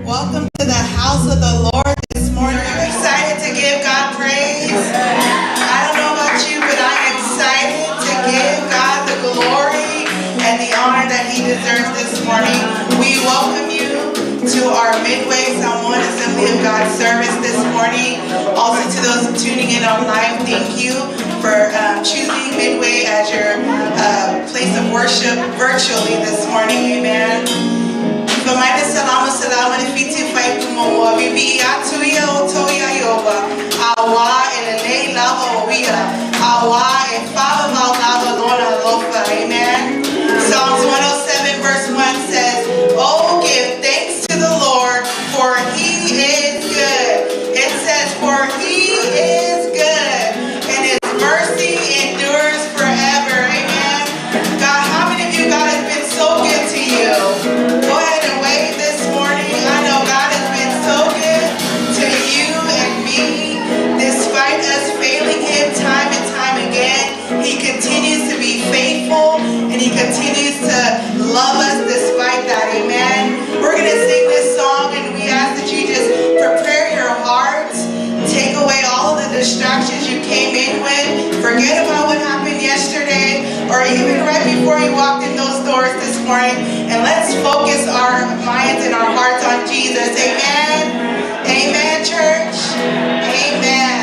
Welcome to the house of the Lord this morning. Are you excited to give God praise? I don't know about you, but I'm excited to give God the glory and the honor that He deserves this morning. We welcome you to our Midway Psalm 1 Assembly of God service this morning. Also to those tuning in online, thank you for choosing Midway as your place of worship virtually this morning. Amen. Pamaina salama salama ni fiti fai kumoa bibi atuia otoia yoba awa elele lava oia awa e fava lava lona lofa. Amen. Psalms 107 verse 1 says, "Oh, give thanks to the Lord, for He is good." It says, "For He is good, and His mercy endures forever." Amen. God, how many of you, God has been so good to you? Go ahead and wave this morning. I know God has been so good to you and me. Despite us failing Him time and time again, He continues to be faithful and He continues to love us despite that. Amen. We're going to sing this song, and we ask that you just prepare your hearts. Take away all of the distractions you came in with. Forget about what happened yesterday or even right before you walked in those doors this morning. And let's focus our minds and our hearts on Jesus. Amen. Amen, church. Amen.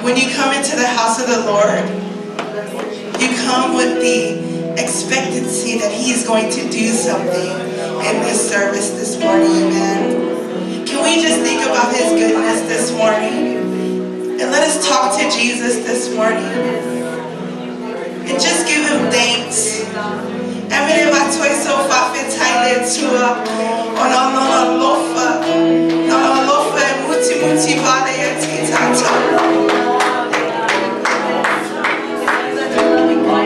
When you come into the house of the Lord, you come with the expectancy that He is going to do something in this service this morning, amen. Can we just think about His goodness this morning? And let us talk to Jesus this morning. And just give Him thanks.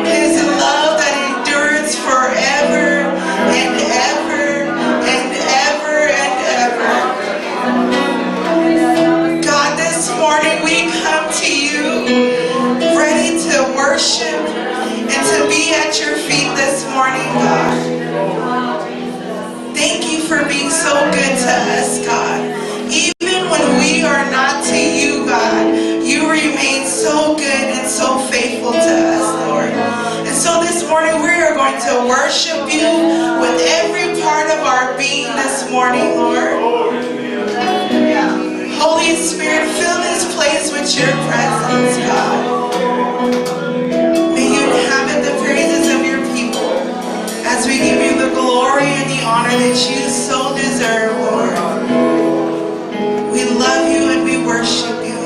His love that endures forever and ever and ever and ever. God, this morning we come to you ready to worship and to be at your feet this morning, God. Thank you for being so good to us, God. Even when we are not to you, God, you remain so good and so faithful to us, Lord. And so this morning we are going to worship you with every part of our being this morning, Lord. Holy Spirit, fill this place with your presence, God. May you inhabit the praises of your people as we give you the glory and the honor that you so deserve, Lord. We love you and we worship you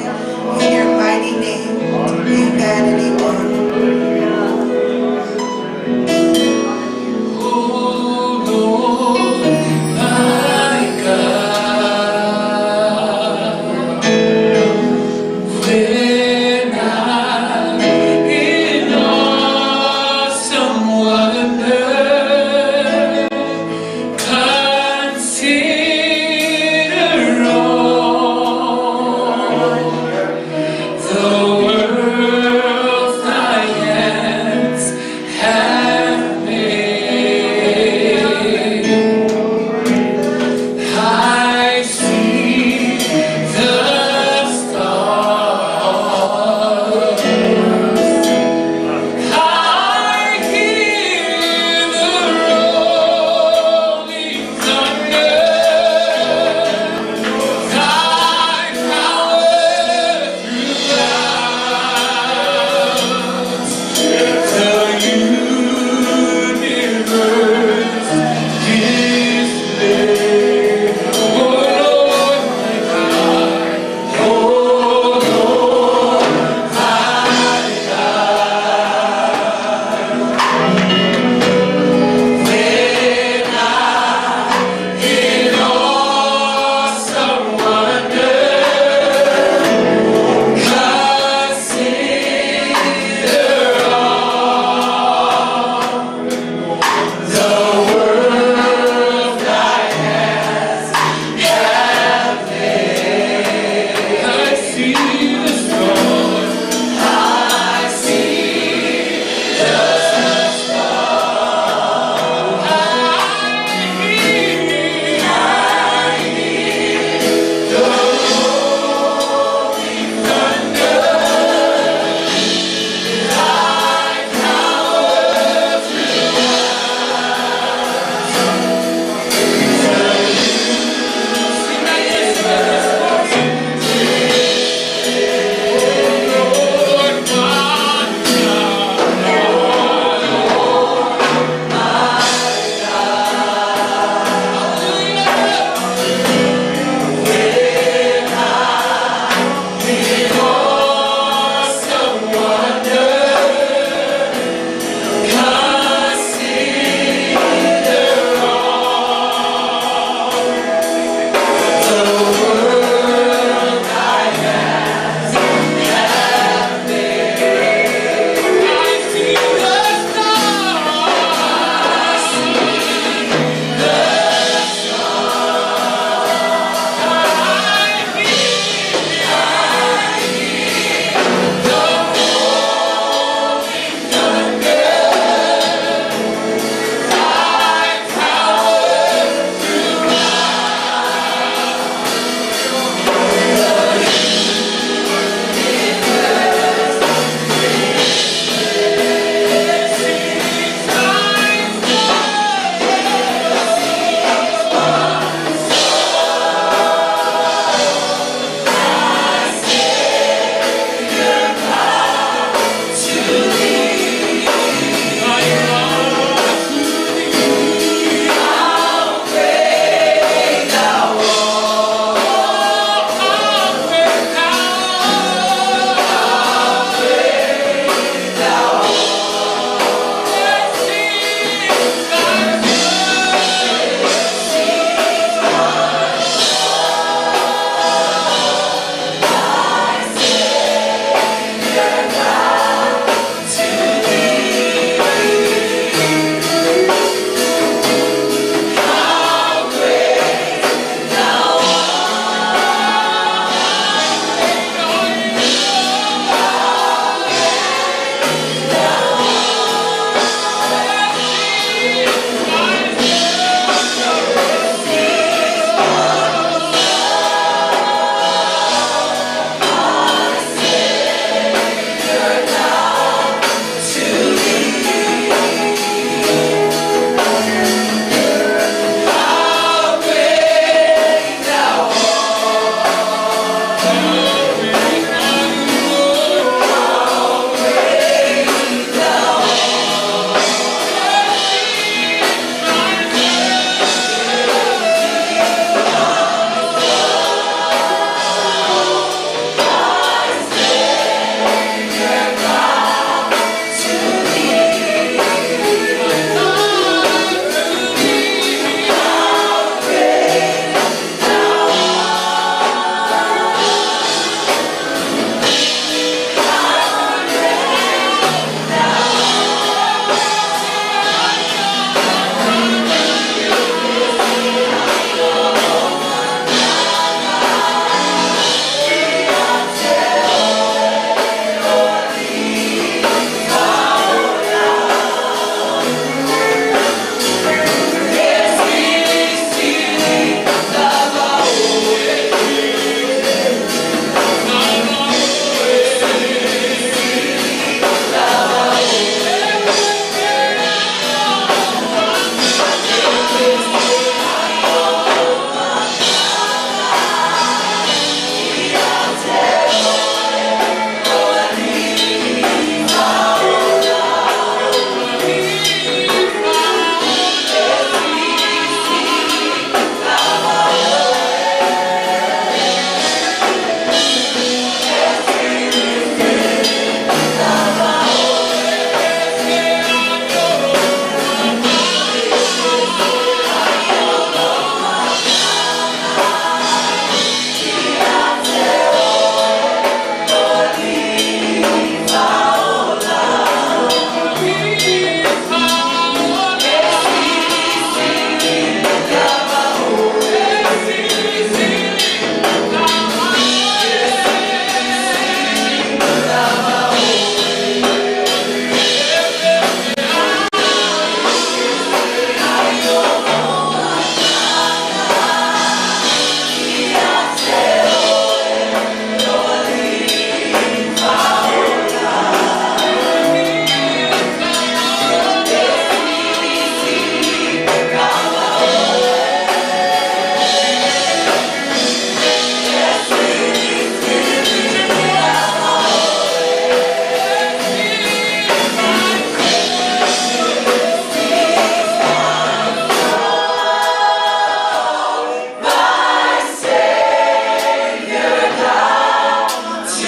in your mighty name. Amen and amen. Oh Lord, my God,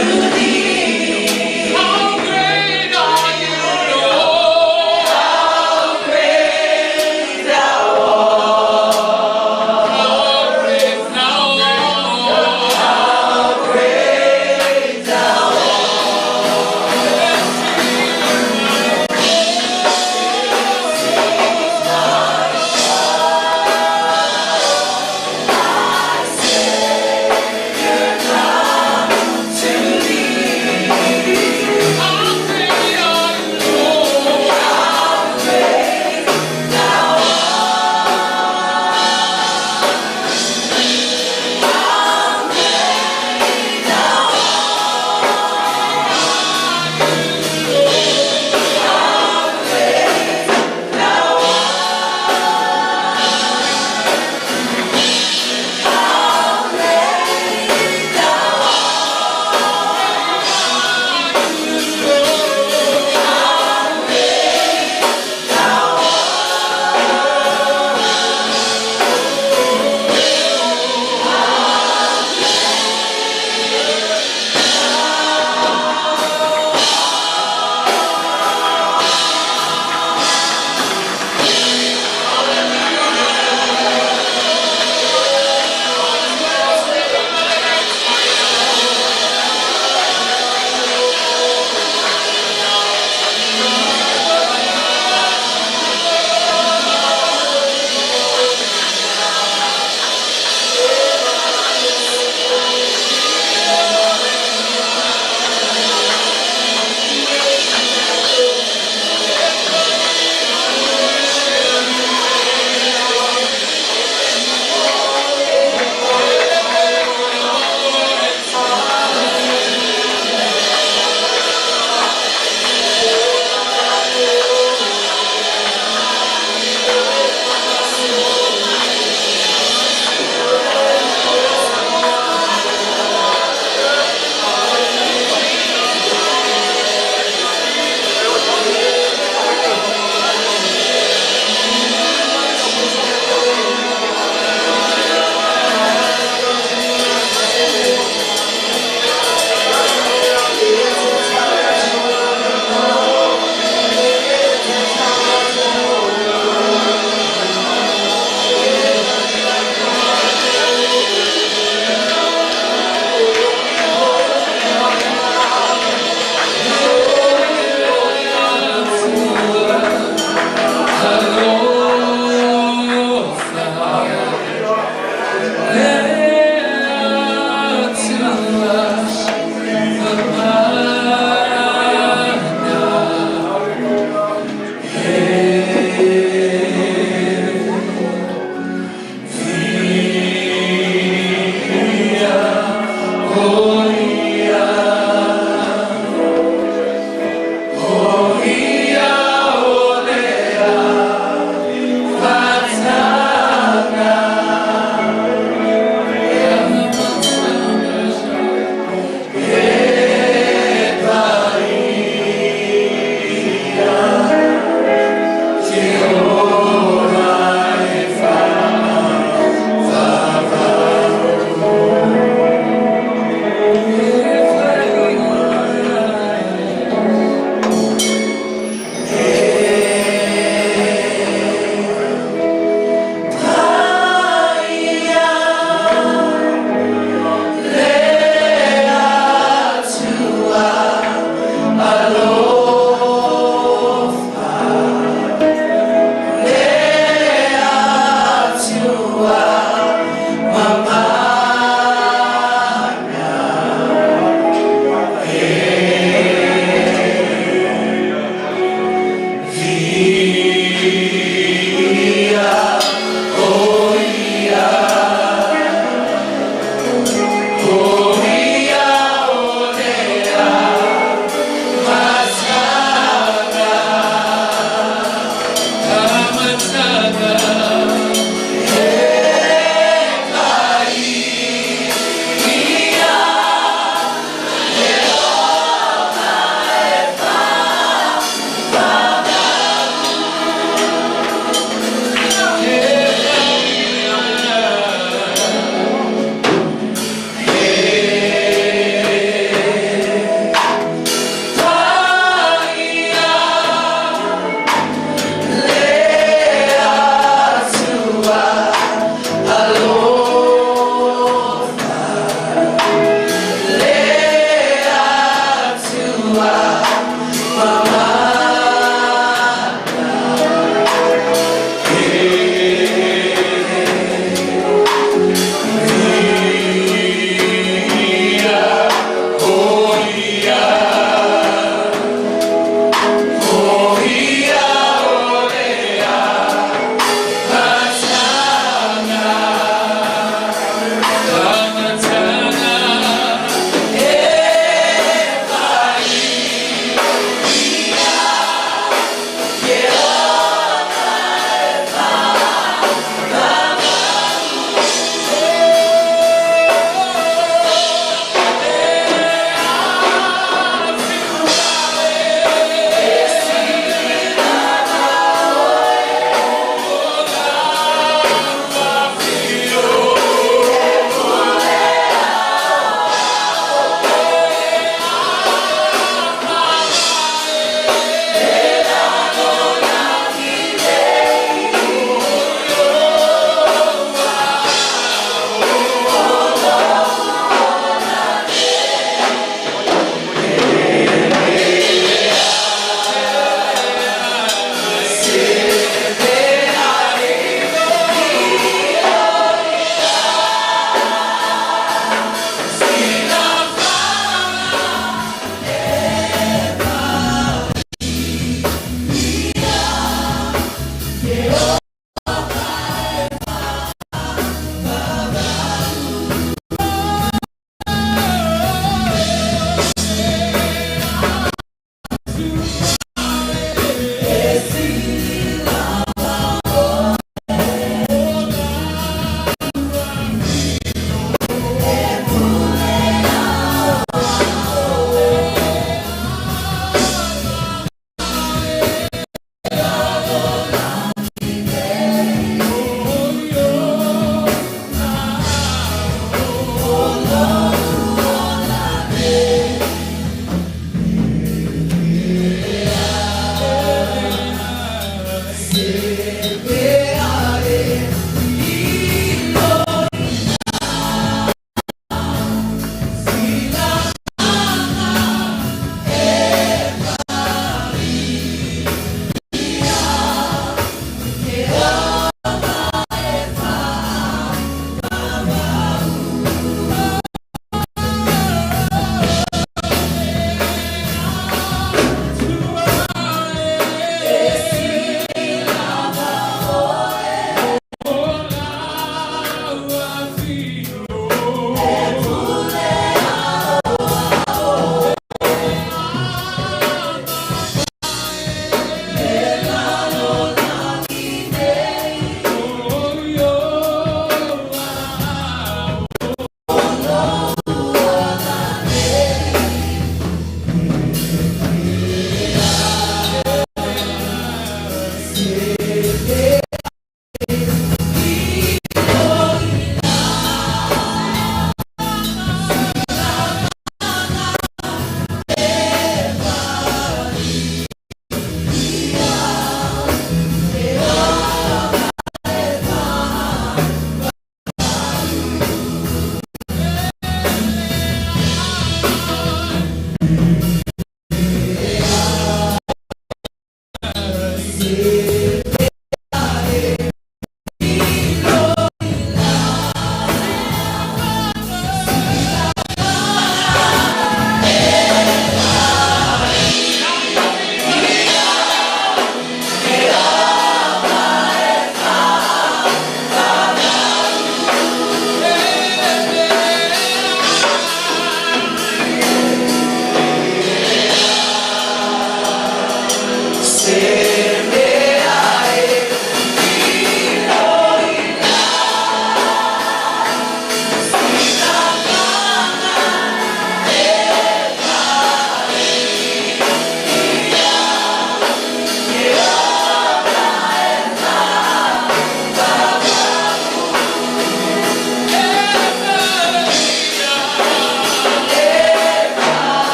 To thee.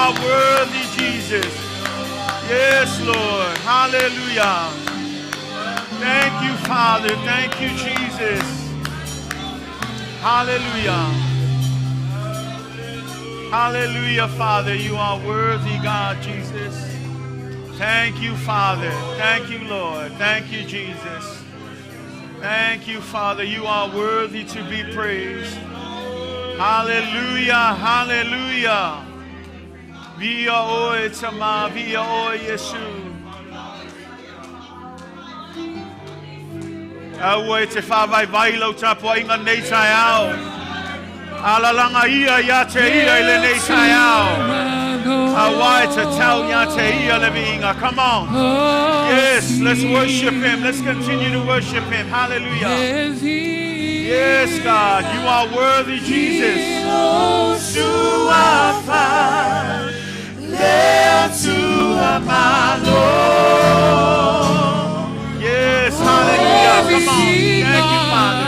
are worthy, Jesus. Yes, Lord. Hallelujah. Thank you, Father. Thank you, Jesus. Hallelujah. Hallelujah, Father. You are worthy, God, Jesus. Thank you, Father. Thank you, Lord. Thank you, Jesus. Thank you, Father. You are worthy to be praised. Hallelujah. Hallelujah. Via oe tama, via oe Yesu. Awe te whawai vailo tapo inga nei tai au. Alalanga ia ia te ia ile nei tai au. Awai te tau ia te ia le vinga. Come on. Yes, let's worship Him. Let's continue to worship Him. Hallelujah. Yes, God, you are worthy, Jesus. Lord. Yes, hallelujah. Come on. Thank you, Father.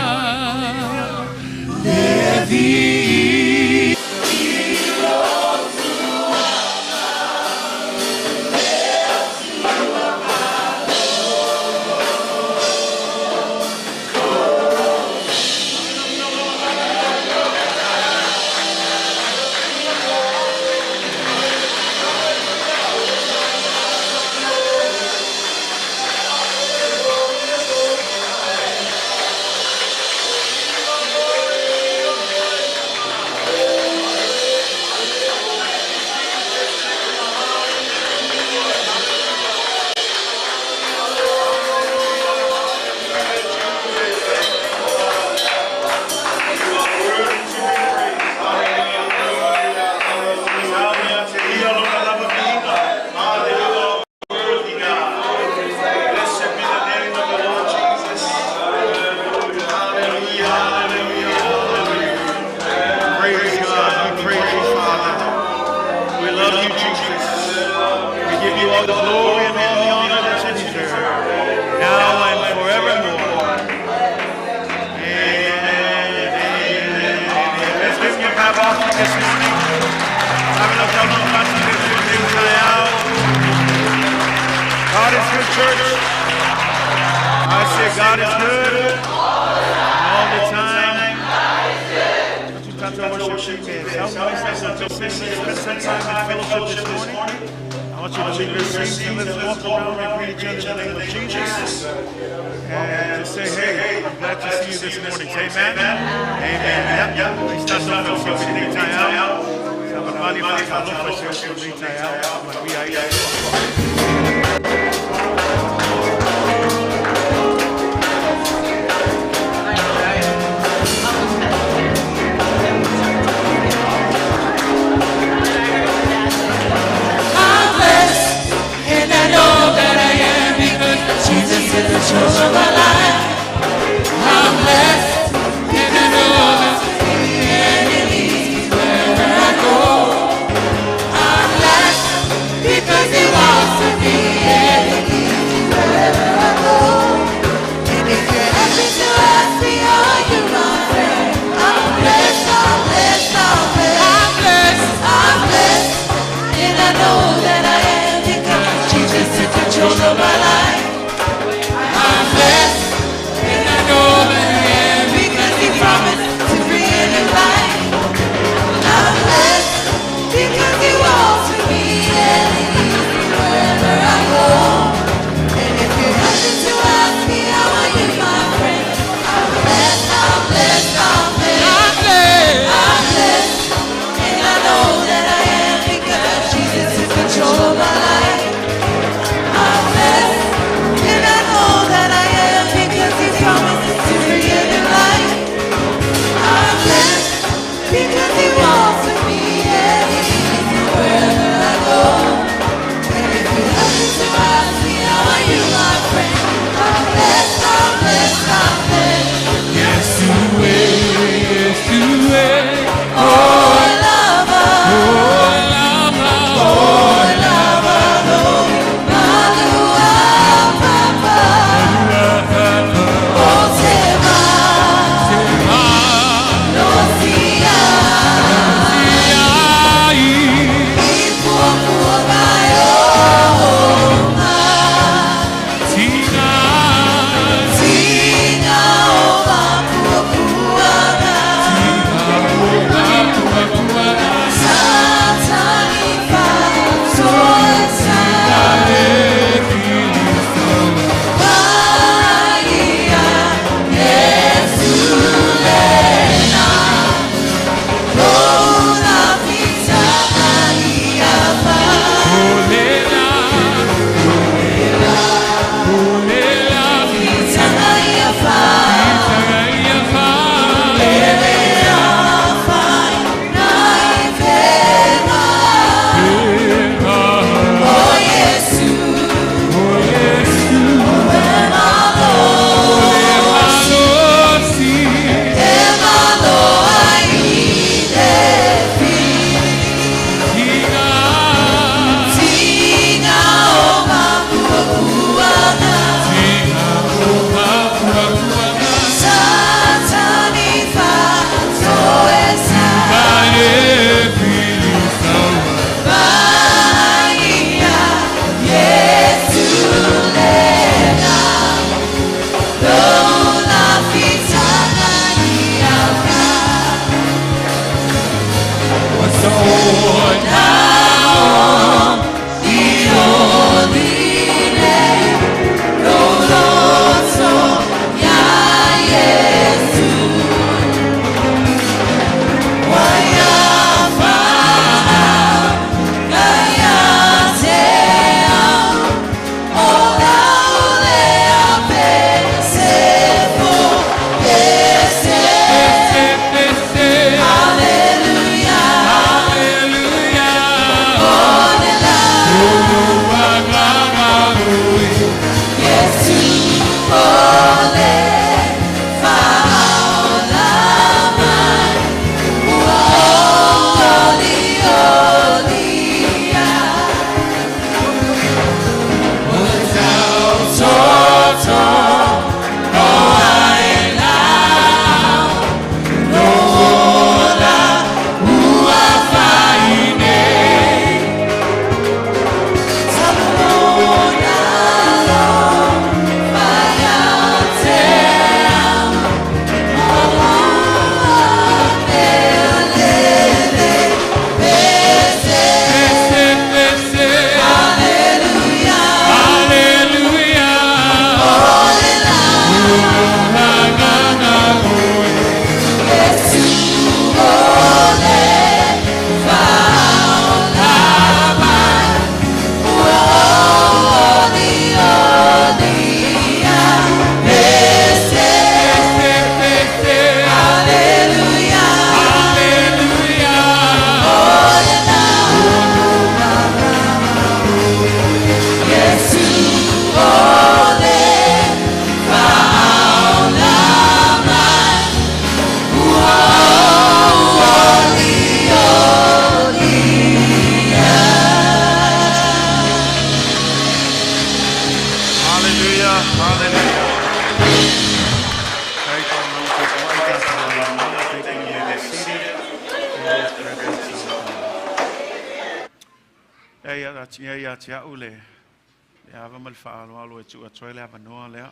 God is good all the time. Don't you touch our worship team. Spend some time in fellowship this morning. I want you to leave your seats and let's walk around and greet each other in the name of Jesus. And just say, hey, I'm glad to see you this morning. Say amen. Amen. Yep. Está só no seu filho Israel. Estava vale para calor para seu filho Israel. Maria aí. Jesus is the source of my life. I'm blessed, and I know that He leads me wherever I go. I'm blessed because Hey, that's yeah, ule. Yeah, I'm mal faalo alo e tu atoile ava noa lea.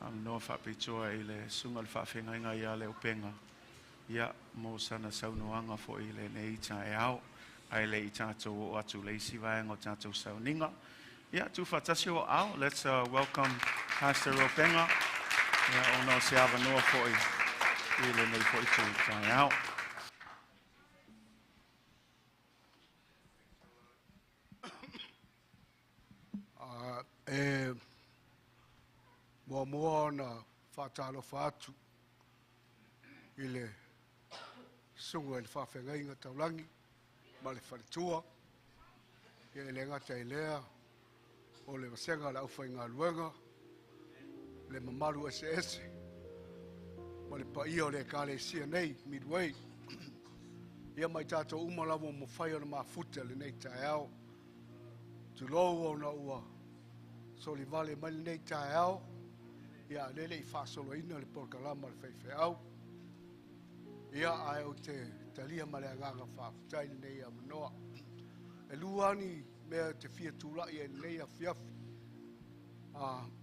Am noa fa pitua ile sunga le fa fenga inga ia le upenga. Ia mo sana saunoanga fo ile nei ta e au. Ai le i tato o atu le isi vaenga o tato sauninga. Ia tu fatasi o au. Let's welcome Pastor Ropenga. Ia ono se ava noa fo ile nei fo i tu ta e au. Mua na whātalo whātu i le sunga i le whawhenga inga taulangi ma le wharitua i le ngata i lea o le wasenga le auwhai ngā luenga le mamaru SS ma le paia o le kāle sia nei Midway ia mai tātou umalawa mo whai o le mafuta le nei tae au tu lou o na ua soli vale mai le nei tae au ia lele i whasolo ina le porkalama le whaiwhe au. Ia ai o te talia ma le anganga whaafutai nei a manoa. E luani mea te fia tūla i e nei a fiafi.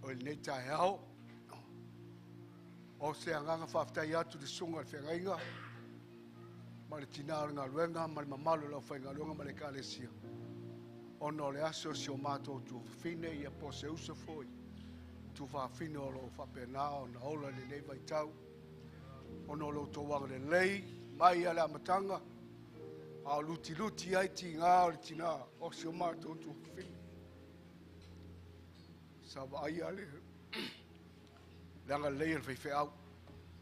O le nei tae au. O se anganga whaafutai atu te sunga le whengainga. Ma le tinara ngā luenga, ma le mamalo lau whai ngā luenga ma le kālesia. Ono le aso si o mātou tu whine i a pose usa foi. Tu fa fino lo fa penao na ola le nei vai tau ono lo to wa le lei mai ala matanga a luti ai ti nga o tina o si o ma to tu fin sa vai ale langa lei fe fe au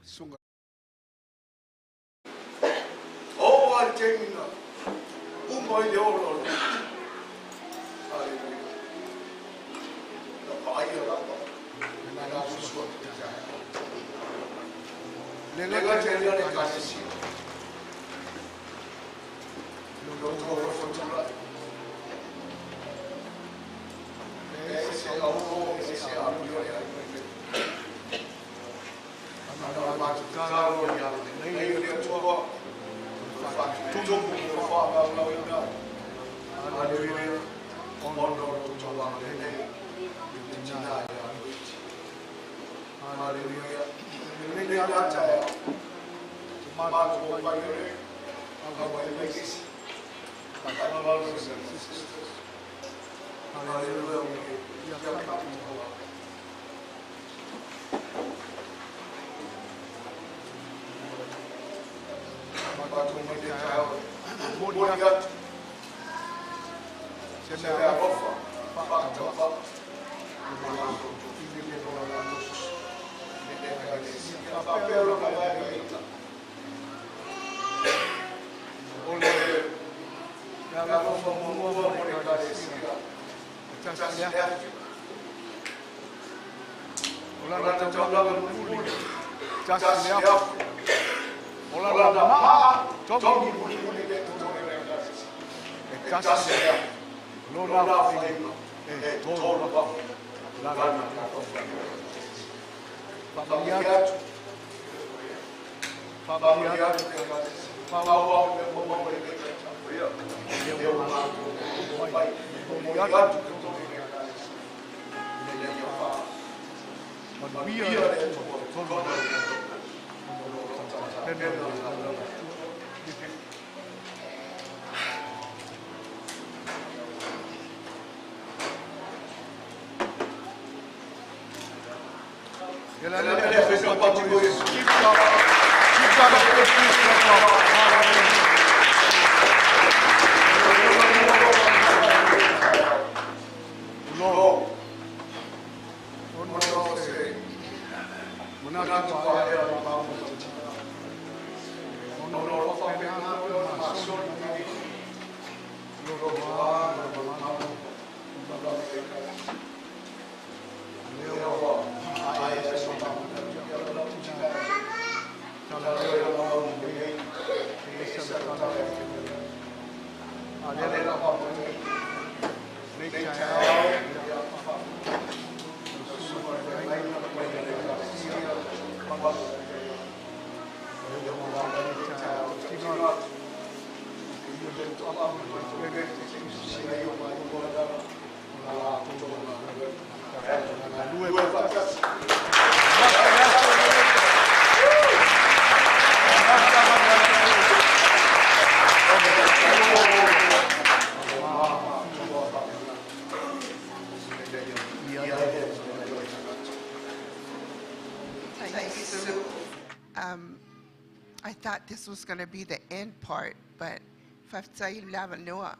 sunga o al termina un mo de oro aleluya la vai ala Lega teria le kasisi. Lo trovo fortuna. Ese a uno, ese a uno. Ana ma caro ya. Nei le tuo. Tutto un po' la verità. Alleluia. Ono tutto va bene. Alleluia. Nei ata. Ma ko vai re. Agora vai isso. Alleluia. I thought this was going to be the end part, but Faftai Lava Noah,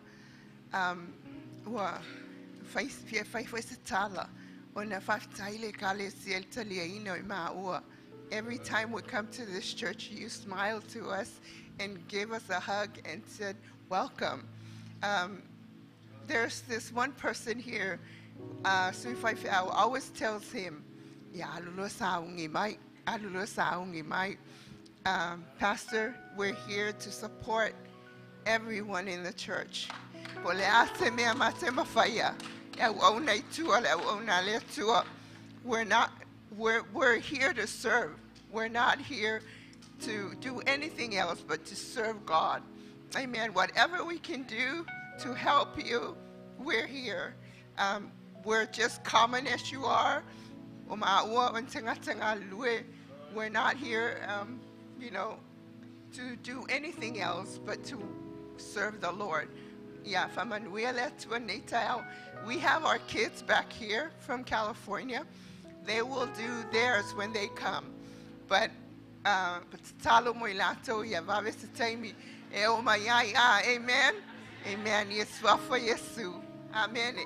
every time we come to this church, you smiled to us and gave us a hug and said, welcome. There's this one person here, Sui always tells him, Pastor, we're here to support everyone in the church. We're here to serve. We're not here to do anything else but to serve God. Amen. Whatever we can do to help you, we're here. We're just common as you are. We're not here, to do anything else but to serve the Lord. Yeah, we have our kids back here from California. They will do theirs when they come. But amen. Amen. Yeswa for Yesu. Amen.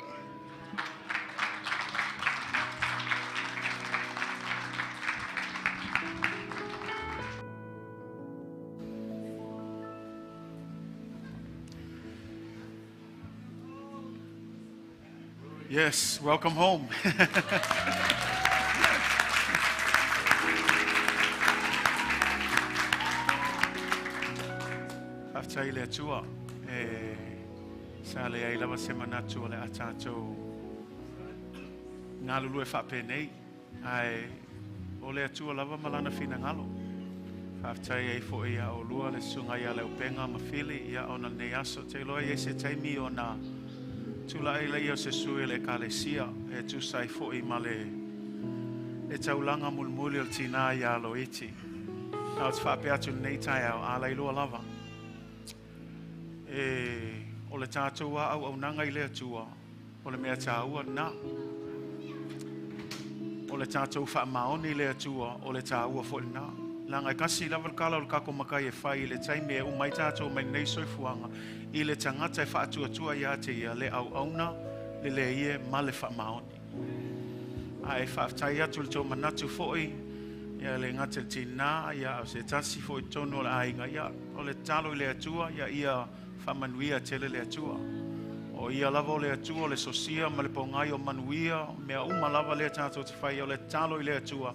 Yes, welcome home. After le tua, sa le ai lava semana tua le atato ngalu fa penei ai ole tua lava malana fina ngalo. After ai fo ia o lua le sunga ia le penga mafili ia ona ne aso te loa ia se taimi ona tula ele ia se sue le kalesia e tu sai fo I male e taulanga mulmuli al tina ia lo iti. Now it's fa pe atu nei tai au ala ilo lava. O le tātua au nanga I le atua o le mea tāua na o le tātou wha maoni le atua o le tāua fo na langa kasi lava kala o le kako makai e whai I le taime e umai tātou mai nei soifuanga I le tangata e wha atua ia te ia le au auna le ie ma le wha maoni a e wha aftai atu le tō manatu foi ia le ngata le tina ia o se tasi foi tono le ainga ia o le talo I le atua ia manuia tele le atua o ia lava le atua le sosia ma le pongai o manuia mea uma lava le tato te whai o le talo I le atua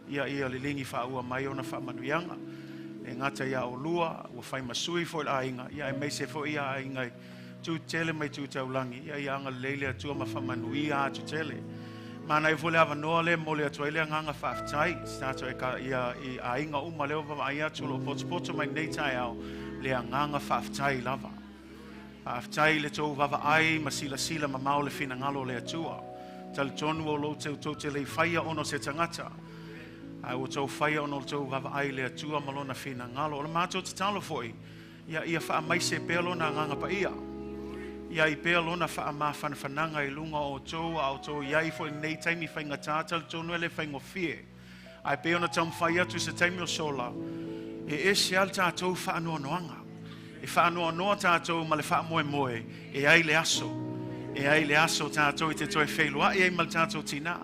ia le lingi whaua mai ona wha manuianga e ngata ia o lua o whai masui fo le ainga ia e meise fo ia ainga tu tele mai tu taulangi ia anga leile atua ma wha manuia atu tele mana I fo le ava noa le mo le atua ile nganga whaaftai stato e ka ia I ainga uma leo wa ai atu lo poto mai nei tai au le nganga whaaftai lava Aftai le tō wawa ai ma sila ma mau le fina ngalo le atua. Tal tonu o lo tau te le whaia ono se tangata. Ai o tau whaia ono tau wawa ai le atua malona fina ngalo. O le mātou te talo foi. Ia wha mai se pelo na nganga pa ia. Ia I pelo na wha ma whananga I lunga o tau au tau iai foi nei taimi whainga tātal tonu ele whaingo fie. Ai peo na tam whaia tu se taimi o sola. E se al tātou wha anua noanga. E whaanoa noa tātou ma le wha moe e ai le aso tātou I te toi whailua e ai ma le tātou tina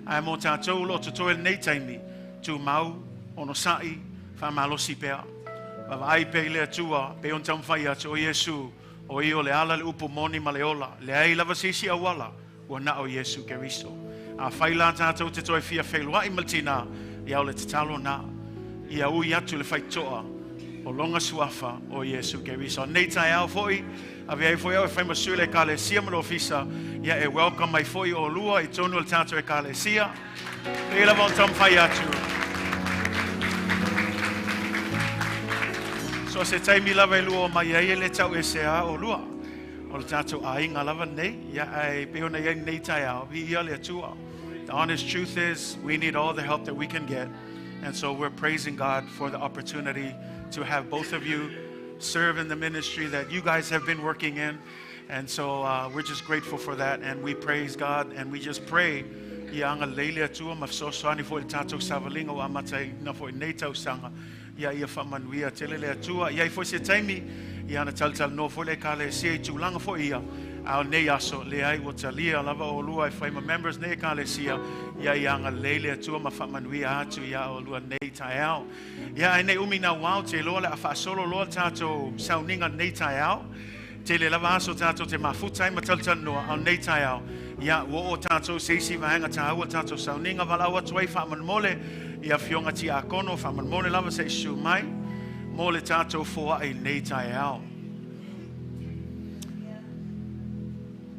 ai mo tātou lo to toi nei taimi tu mau ono sai wha malosi pea wawa ai pe le atua pe on tam whai atu o Yesu o io le ala le upo moni ma le ola le ai lava sisi awala ua na o Yesu Keriso a whaila tātou te toi fia whailua I ma le tina I au le te talo na I au I atu le whaitoa o longa suafa o Yesu Keriso. Nei tai au foi, ave ai foi au e whai masui le kalesia ma lo fisa, ia e welcome mai foi o lua I tonu le tātou e kalesia. E la von tam whai atu. So se taimi lava e lua mai e le tau e sea o lua. O le tātou ainga lava nei, ia ai peona ia nei tai au, vi ia le atua. The honest truth is, we need all the help that we can get. And so we're praising God for the opportunity to have both of you serve in the ministry that you guys have been working in. And so we're just grateful for that. And we praise God and we just pray. Ia anga leile atua mafsosani fo le tātou savalinga o amatai na fo nei tau sanga. Ia ia whamanuia tele le atua. Ia i fo se taimi, ia na taltal no fo le kale se tūlanga fo ia. Au nei aso le ai o talia lava o lua I whaima members nei kale sia. Ia i anga leile atua ma whamanuia atu ia o lua nei tai au. Ia ai nei umi na wau te loa le a whaasolo loa tātou sauninga nei tai au. Te le lava aso tātou te mafutai ma taltal noa au nei tai au. Ia wo o tātou seisi vahenga tāua tātou sauninga walau atu ai whaaman mole. Ia fionga ti a kono whaaman mole lava se isu mai. Mole tātou fua ai nei tai au.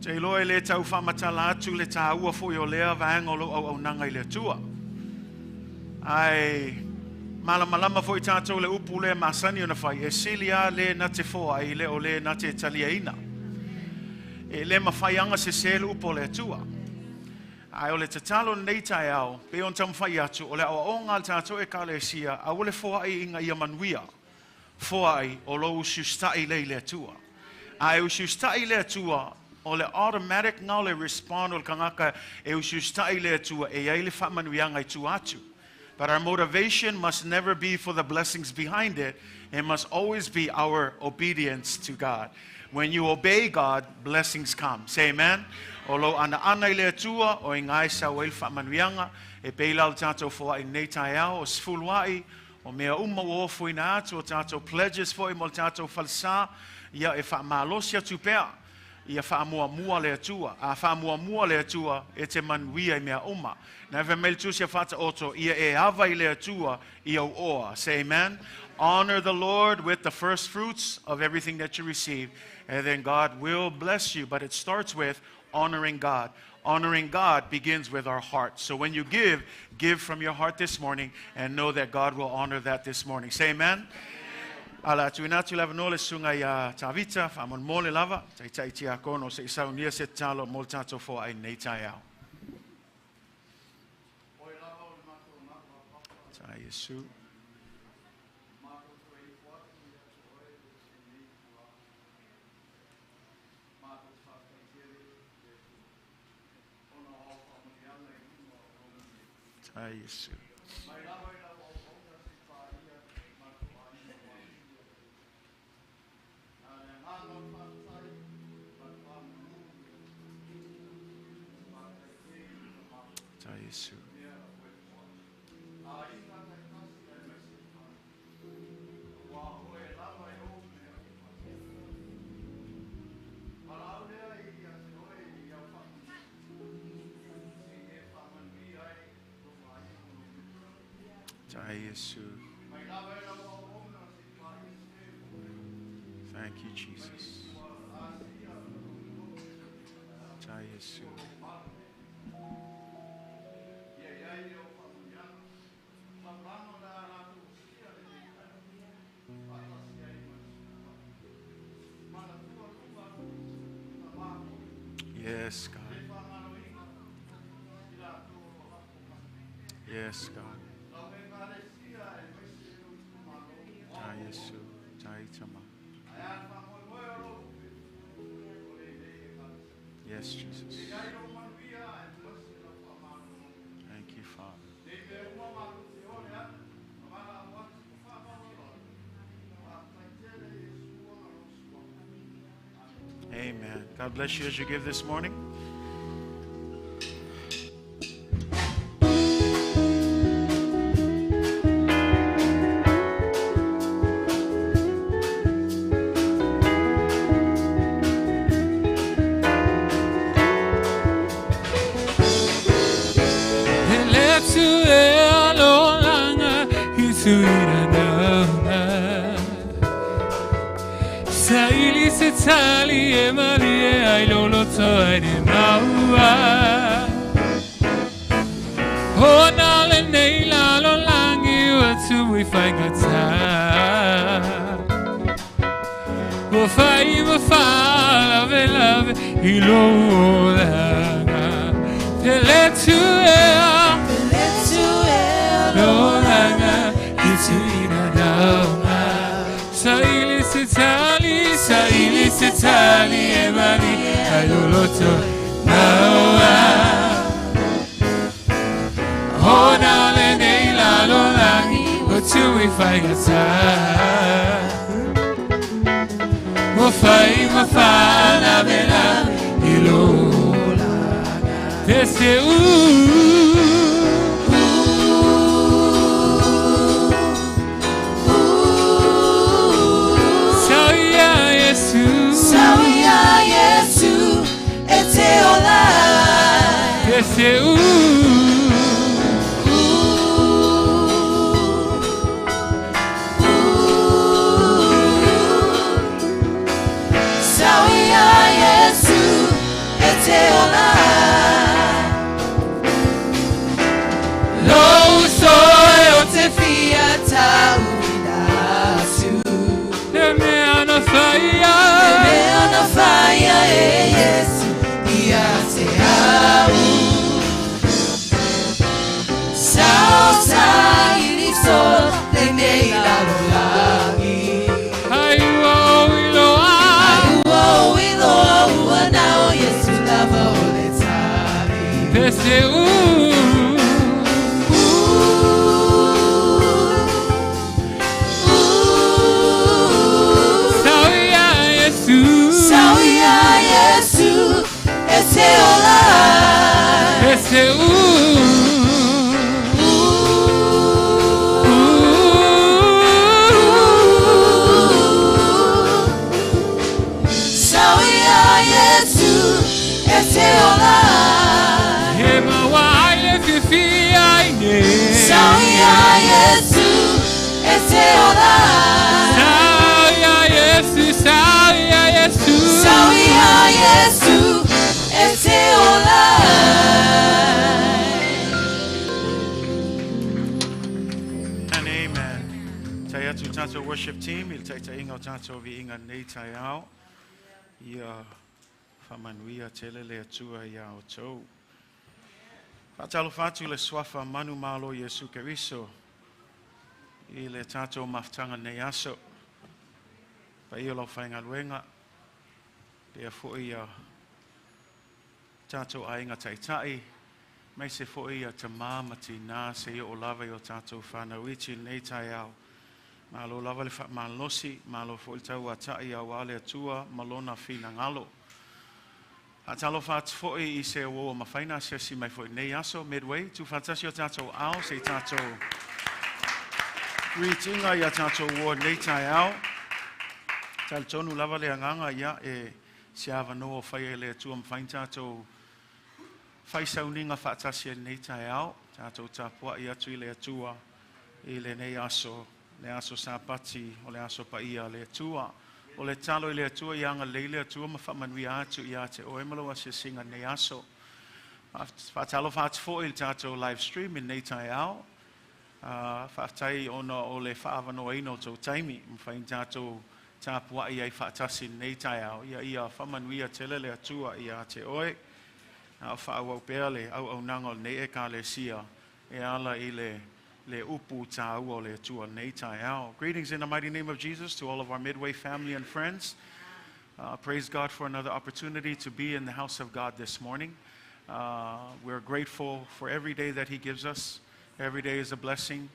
Te loe le tau whamatala atu le tāua fo o lea vaengolo au nanga I le tua. Ai malama fo I tātou le upu le masani o na whai. E silia le na te foa I le o le na te talia ina. E le mawhaianga se sele upo le tua. Ai o le tatalo nei tai au, pe on tam whai atu, o le awa o ngal tātou e kale sia, a o le foa I inga ia manuia. Foa I o lo usustai le tua. Ai usustai le tua, o le automatic ngau le respond o le kangaka e usustai le tua e ai le whamanuianga I tu atu. But our motivation must never be for the blessings behind it. It must always be our obedience to God. When you obey God, blessings come. Say amen. O lo ana I le tua o ingai sa o il whamanuianga e peila o tātou fua I nei tai au o sfuluai o mea uma o fuina atu o tātou pledges fo I mo tātou falsa ia e whamalosia tupea. Ia whaamua le atua. A whaamua le atua e te manuia I mea uma. Na ewe meil tusia whata oto, ia e awa I le atua I au oa. Say amen. Honor the Lord with the first fruits of everything that you receive. And then God will bless you. But it starts with honoring God. Honoring God begins with our heart. So when you give from your heart this morning and know that God will honor that this morning. Say amen. Ala tuinatu lava no le sunga ia tavita, whamon mole lava, tai tia kono se isau nia se talo mol tato fo ai nei tai au. Tai Yesu. Tai Yesu. Yesu. Yesu. Thank you, Jesus. Yesu. Yes, God. Yes, God. Yesu, Taitama. Yes, Jesus. Thank you, Father. Amen. God bless you as you give this morning. Sali e malie ai lolo toi di maua Ona le nei la lo langi watu we find gata Wo fai love love ilolanga teletua lolanga ituina dauma saili sitali emani ayoloto naua hona le neila lolangi otui faigata mafana bela ilolanga teseu Sauya Yesu eteola teseu Sauya Yesu eteola lo soy otefia taudasu me ana fire Yesu iate au Sausa iliso lengeila lolangi Aiwo iloa nao Yesu lava oletari Teseu Sauya Yesu eteola Teseu Sauya Yesu eteola Hema waile fifia ine Sauya Yesu eteola Sauya Yesu eteola And amen. Taya tu tato worship team, il taita inga tato vi inga nei tayao. Ia famanuia telele atua ia o tou. Fatalo fatu le swafa manu malo Yesu Keriso. I le tato maftanga nei aso. Pa ia lo whainga luenga. Pea fo ia tato ainga taitai. Mai se fo ia te mamati nā se ia o lava i o tato whanau ichi nei taiao. Malo lava le wha malosi, malo fo il tau atai a wale atua, malona fina ngalo. A talo whātu fo i se o ma whaina se si mai fo i nei aso, midway, tu whātasi o tato ao, se tato greetinga i a tato o nei taiao. Tal tonu lava le anganga ia e se ava no o whai e le atua ma whain tato whai sauninga whaatasi e nei taiao, tato tapua i atu i le atua i le nei aso sapati o le aso paia le atua o le talo i le atua i anga leile atua ma whamanui atu i ate o emalo a se singa nei aso whaatalo whaatu fo i tato live stream in nei taiao whaatai ona o le whaavano eino tau taimi ma whain tato tapua i ai whaatasi nei taiao ia whamanui a tele le atua i ate oe a whaawau pēr le au nangol nei e ka le sia e ala i le upu tāu o le atua nei taiao. Greetings in the mighty name of Jesus to all of our Midway family and friends. Praise God for another opportunity to be in the house of God this morning. We're grateful for every day that He gives us. Every day is a blessing.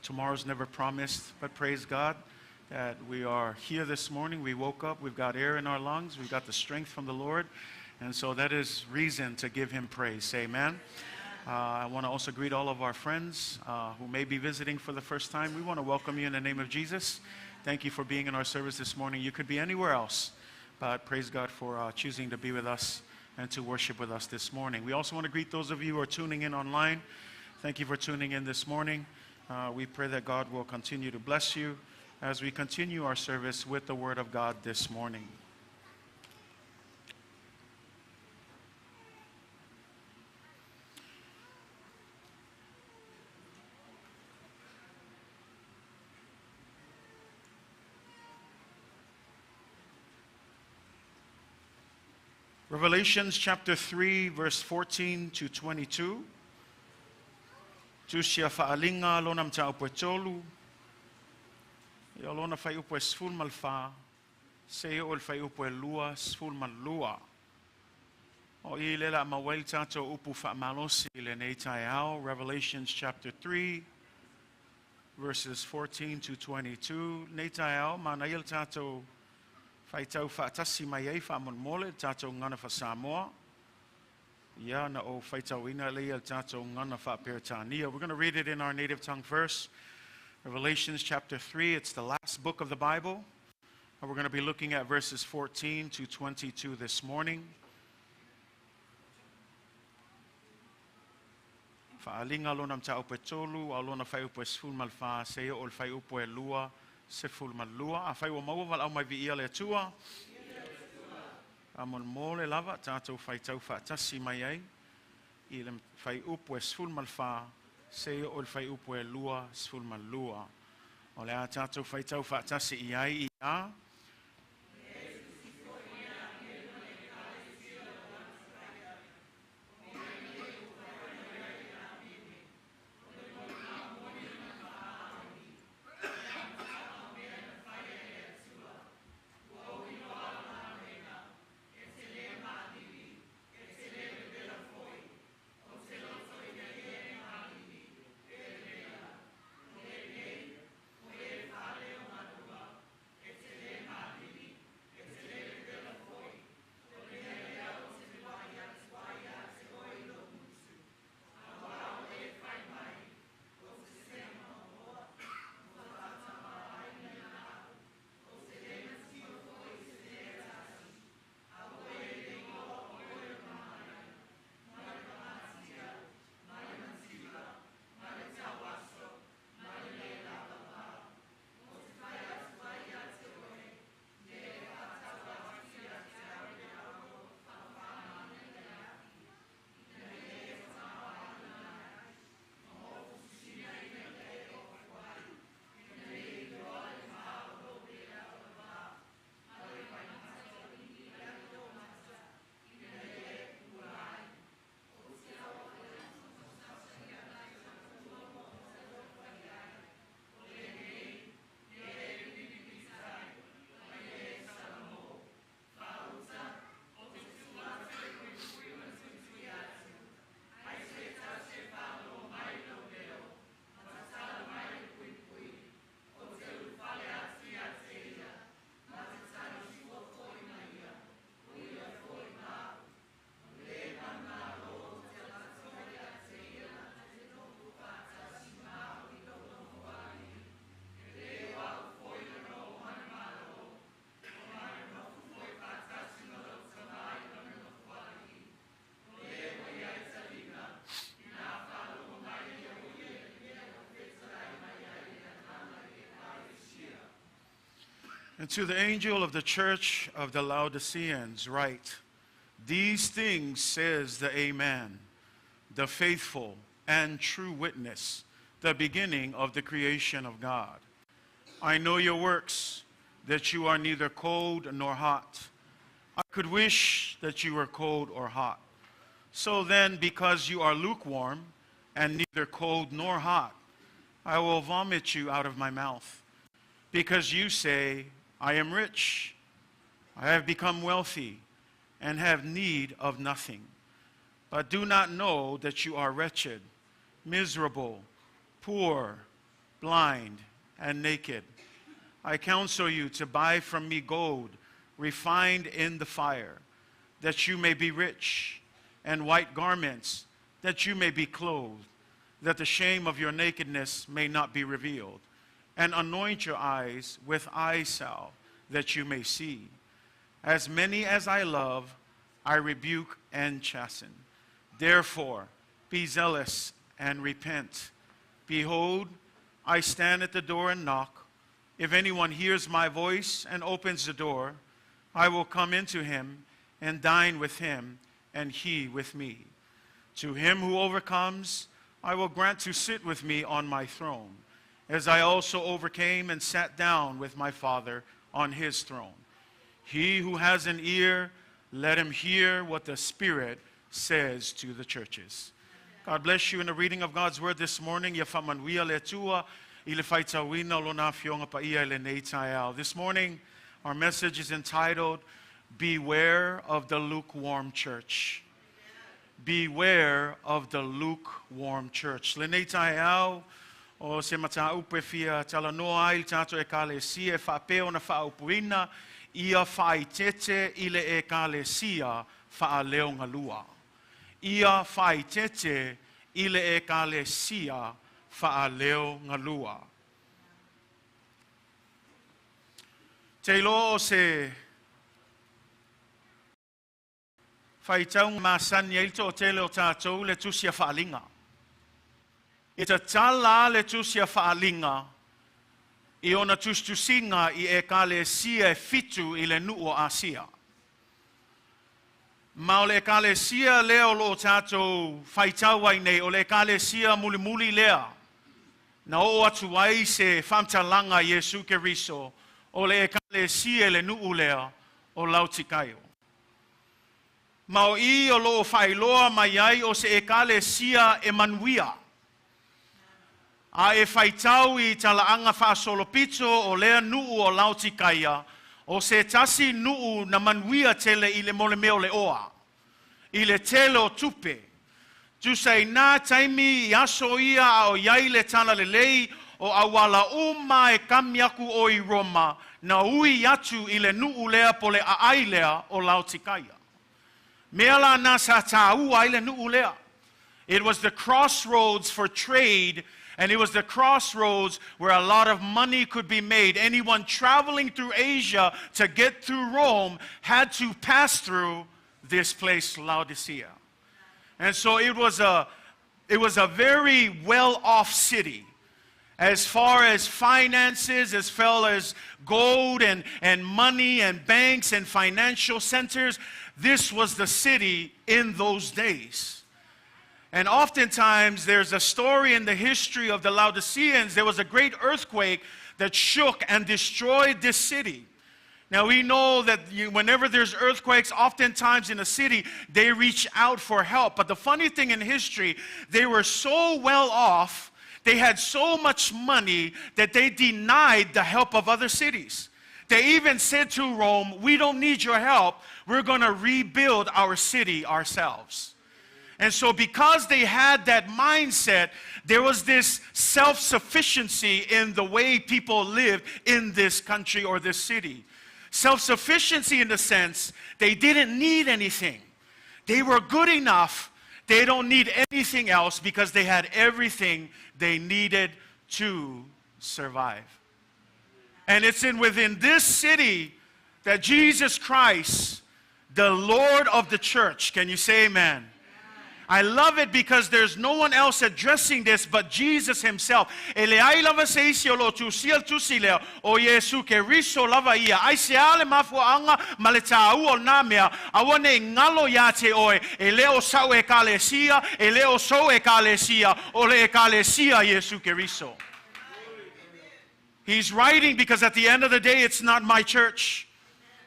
Tomorrow's never promised, but praise God that we are here this morning. We woke up, we've got air in our lungs, we've got the strength from the Lord. And so that is reason to give Him praise. Amen. I want to also greet all of our friends who may be visiting for the first time. We want to welcome you in the name of Jesus. Thank you for being in our service this morning. You could be anywhere else, but praise God for choosing to be with us and to worship with us this morning. We also want to greet those of you who are tuning in online. Thank you for tuning in this morning. We pray that God will continue to bless you as we continue our service with the Word of God this morning. Revelations chapter 3, verse 14 to 22. Tu sia faalinga lona mta upo tolu. Ia lona fai upo sful malfa. Se o fai upo lua sful malua. O I lela mawel tato upu fa malosi le nei taiao. Revelations chapter 3, verses 14 to 22. Nei taiao manail tato fai tau fa tasi mai fa mon mole tato ngana fa Samoa. Ya na o fai tau ina le tato ngana fa Peritania. We're going to read it in our native tongue first. Revelations chapter 3, it's the last book of the Bible. And we're going to be looking at verses 14 to 22 this morning. Faalinga lona mta upo tolu, alona fai upo sful malfa, se o fai upo e lua, se ful malua, a fai wa mauwal au mai vi ia le tua. Amon mole lava, tato fai tau fa tasi mai ai, I le fai upo e sful malfa, se o fai upo e lua, sful malua. O le a tato fai tau fa tasi I ai I a. And to the angel of the church of the Laodiceans write, these things says the Amen, the faithful and true witness, the beginning of the creation of God. I know your works, that you are neither cold nor hot. I could wish that you were cold or hot. So then, because you are lukewarm and neither cold nor hot, I will vomit you out of my mouth. Because you say, I am rich, I have become wealthy, and have need of nothing, but do not know that you are wretched, miserable, poor, blind, and naked. I counsel you to buy from me gold refined in the fire, that you may be rich, and white garments, that you may be clothed, that the shame of your nakedness may not be revealed, and anoint your eyes with eye salve, that you may see. As many as I love, I rebuke and chasten. Therefore, be zealous and repent. Behold, I stand at the door and knock. If anyone hears my voice and opens the door, I will come into him and dine with him, and he with me. To him who overcomes, I will grant to sit with me on my throne, as I also overcame and sat down with my Father on his throne. He who has an ear, Let him hear what the Spirit says to the churches. God bless you in the reading of God's word this morning. This morning, our message is entitled, Beware of the Lukewarm Church. Beware of the lukewarm church. O se mataupe fia talanoa il tato ekalesia whapeo na whaupuina ia whaitete ile ekalesia whaaleo ngalua. Ia whaitete ile ekalesia whaaleo ngalua. Te lo se whaitaung masani eilto o te leo tātou le tusia whaalinga. E ta tala le tusia whaalinga I ona tustusinga I ekalesia e fitu I le nuu o Asia. Ma o le ekalesia leo lo tātou whaitaua nei o le ekalesia muli lea. Na o atu ai se whamtalanga Yesu Keriso o le ekalesia le nuu lea o Lautikaio. Ma o I o lo whailoa mai ai o se ekalesia Emanuia. A e whaitau I talaanga whaasolopito o lea nuu o Lautikaia, o se tasi nuu na manuia tele I le mole meo le oa, I le tele o tupe. Tu sei nā taimi I aso ia o iai le tala le lei, o awala uma e kamiaku o I Roma, na ui atu I le nuu lea po le aailea o Lautikaia. Mea la nā sa tāu ai le nuu lea. It was the crossroads for trade. And it was the crossroads where a lot of money could be made. Anyone traveling through Asia to get through Rome had to pass through this place, Laodicea. And so it was a very well-off city. As far as finances, as far as gold and money and banks and financial centers, this was the city in those days. And oftentimes, there's a story in the history of the Laodiceans. There was a great earthquake that shook and destroyed this city. Now, we know that whenever there's earthquakes, oftentimes in a city, they reach out for help. But the funny thing in history, they were so well off, they had so much money that they denied the help of other cities. They even said to Rome, we don't need your help. We're going to rebuild our city ourselves. And so because they had that mindset, there was this self-sufficiency in the way people lived in this country or this city. Self-sufficiency in the sense they didn't need anything. They were good enough. They don't need anything else because they had everything they needed to survive. And it's within this city that Jesus Christ, the Lord of the church, can you say amen? I love it because there's no one else addressing this but Jesus himself. Ele ai lava se isi o lo tu siel tu sileo o Yesu Keriso lava ia. Ai se ale mafuanga maleta u o namea. Awane ngalo yate oe. Ele o sau e kalesia. Ele o so e kalesia. Ole e kalesia Yesu Keriso. He's writing because at the end of the day, it's not my church.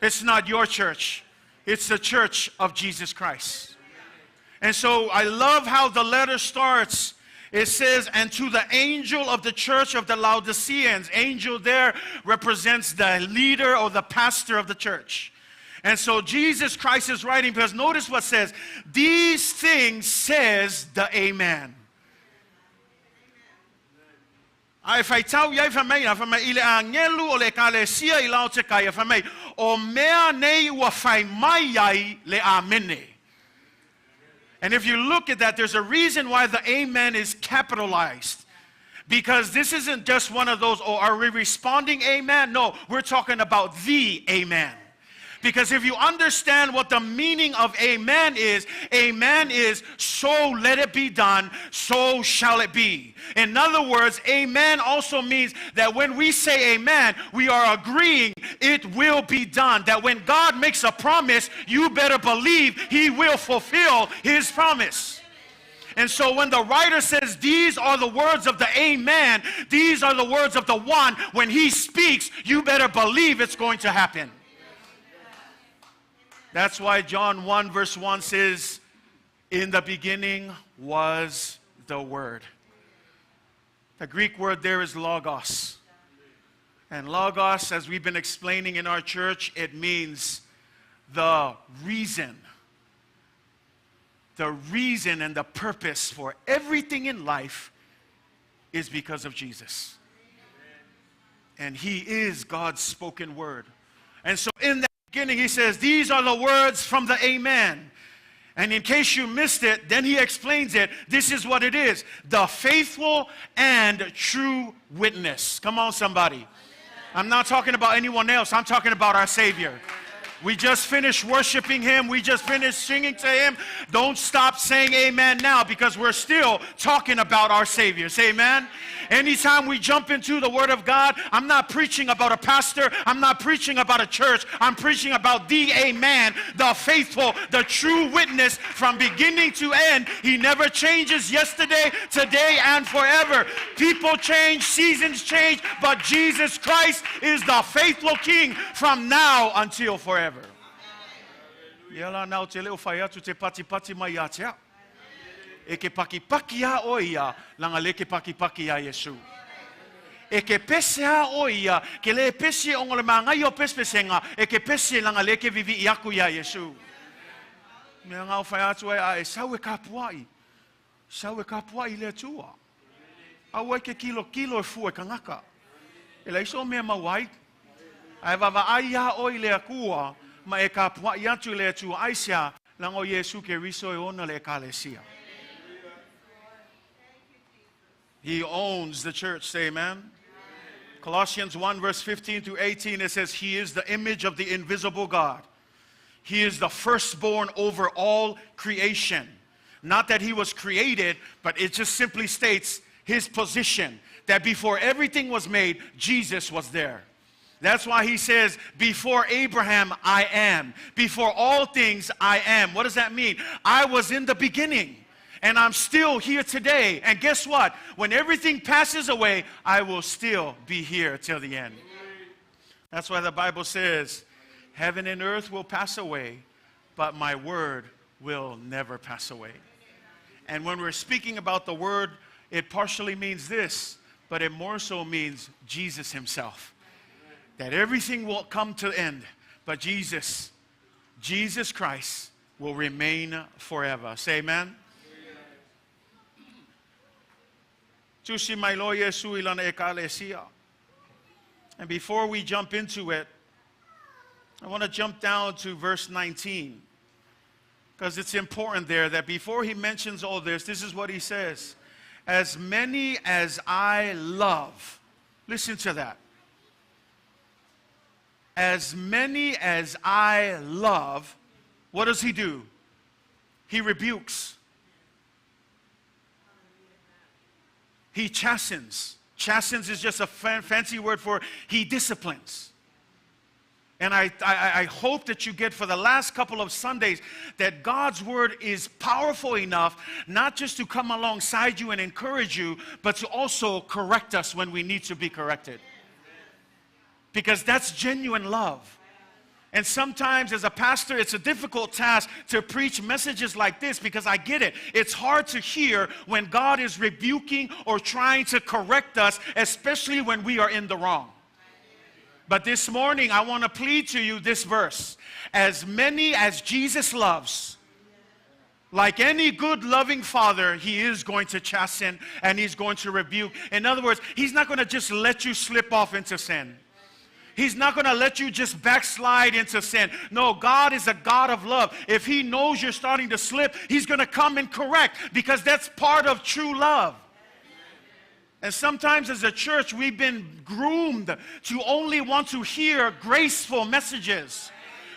It's not your church. It's the church of Jesus Christ. And so I love how the letter starts. It says, and to the angel of the church of the Laodiceans. Angel there represents the leader or the pastor of the church. And so Jesus Christ is writing because notice what it says. These things says the Amen. Ai fai tau iai whamei, a whamei ile a ngelu o le kalesia I Laodicea whamei. O mea nei ua whai mai ai le amene. And if you look at that, there's a reason why the amen is capitalized. Because this isn't just one of those, oh, are we responding amen? No, we're talking about the amen. Because if you understand what the meaning of amen is so let it be done, so shall it be. In other words, amen also means that when we say amen, we are agreeing it will be done. That when God makes a promise, you better believe He will fulfill His promise. And so when the writer says these are the words of the amen, these are the words of the one, when He speaks, you better believe it's going to happen. That's why John 1 verse 1 says, in the beginning was the Word. The Greek word there is logos. And logos, as we've been explaining in our church, it means the reason. The reason and the purpose for everything in life is because of Jesus. And He is God's spoken word. And so in that beginning, He says, these are the words from the Amen. And in case you missed it, then He explains it. This is what it is. The faithful and true witness. Come on, somebody. I'm not talking about anyone else. I'm talking about our Savior. We just finished worshiping Him. We just finished singing to Him. Don't stop saying amen now, because we're still talking about our Savior. Say amen. Anytime we jump into the Word of God, I'm not preaching about a pastor. I'm not preaching about a church. I'm preaching about the Amen, the faithful, the true witness from beginning to end. He never changes, yesterday, today, and forever. People change, seasons change, but Jesus Christ is the faithful King from now until forever. Yela now te leo whaia tu te pati mai atea. E ke paki a o ia, langa le ke paki a Yesu. E ke pese a o ia, ke le pese o ngole mangai o pespesenga, e ke pese langa le ke vivi iaku ia Yesu. Mea ngau whaia tu a e sau e kapuai. Sau e kapuai le tua. Au e ke kilo e fu e kangaka. E la iso mea mawai. Ai wawa ai a o i le akua, ma e kapuai atu le tua aisia, lango Yesu ke riso e ona le kalesia. He owns the church. Say amen. Colossians 1 verse 15 to 18, it says, He is the image of the invisible God. He is the firstborn over all creation. Not that He was created, but it just simply states His position. That before everything was made, Jesus was there. That's why He says, before Abraham, I am. Before all things, I am. What does that mean? I was in the beginning. And I'm still here today. And guess what? When everything passes away, I will still be here till the end. That's why the Bible says, heaven and earth will pass away, but my word will never pass away. And when we're speaking about the word, it partially means this, but it more so means Jesus Himself. That everything will come to end, but Jesus Christ will remain forever. Say amen. And before we jump into it, I want to jump down to verse 19. Because it's important there that before He mentions all this, this is what He says. As many as I love. Listen to that. As many as I love, what does He do? He rebukes. He chastens. Chastens is just a fancy word for He disciplines. And I hope that you get for the last couple of Sundays that God's word is powerful enough not just to come alongside you and encourage you, but to also correct us when we need to be corrected. Because that's genuine love. And sometimes as a pastor, it's a difficult task to preach messages like this because I get it. It's hard to hear when God is rebuking or trying to correct us, especially when we are in the wrong. But this morning, I want to plead to you this verse. As many as Jesus loves, like any good loving father, He is going to chasten and He's going to rebuke. In other words, He's not going to just let you slip off into sin. He's not going to let you just backslide into sin. No, God is a God of love. If He knows you're starting to slip, He's going to come and correct because that's part of true love. And sometimes as a church, we've been groomed to only want to hear graceful messages.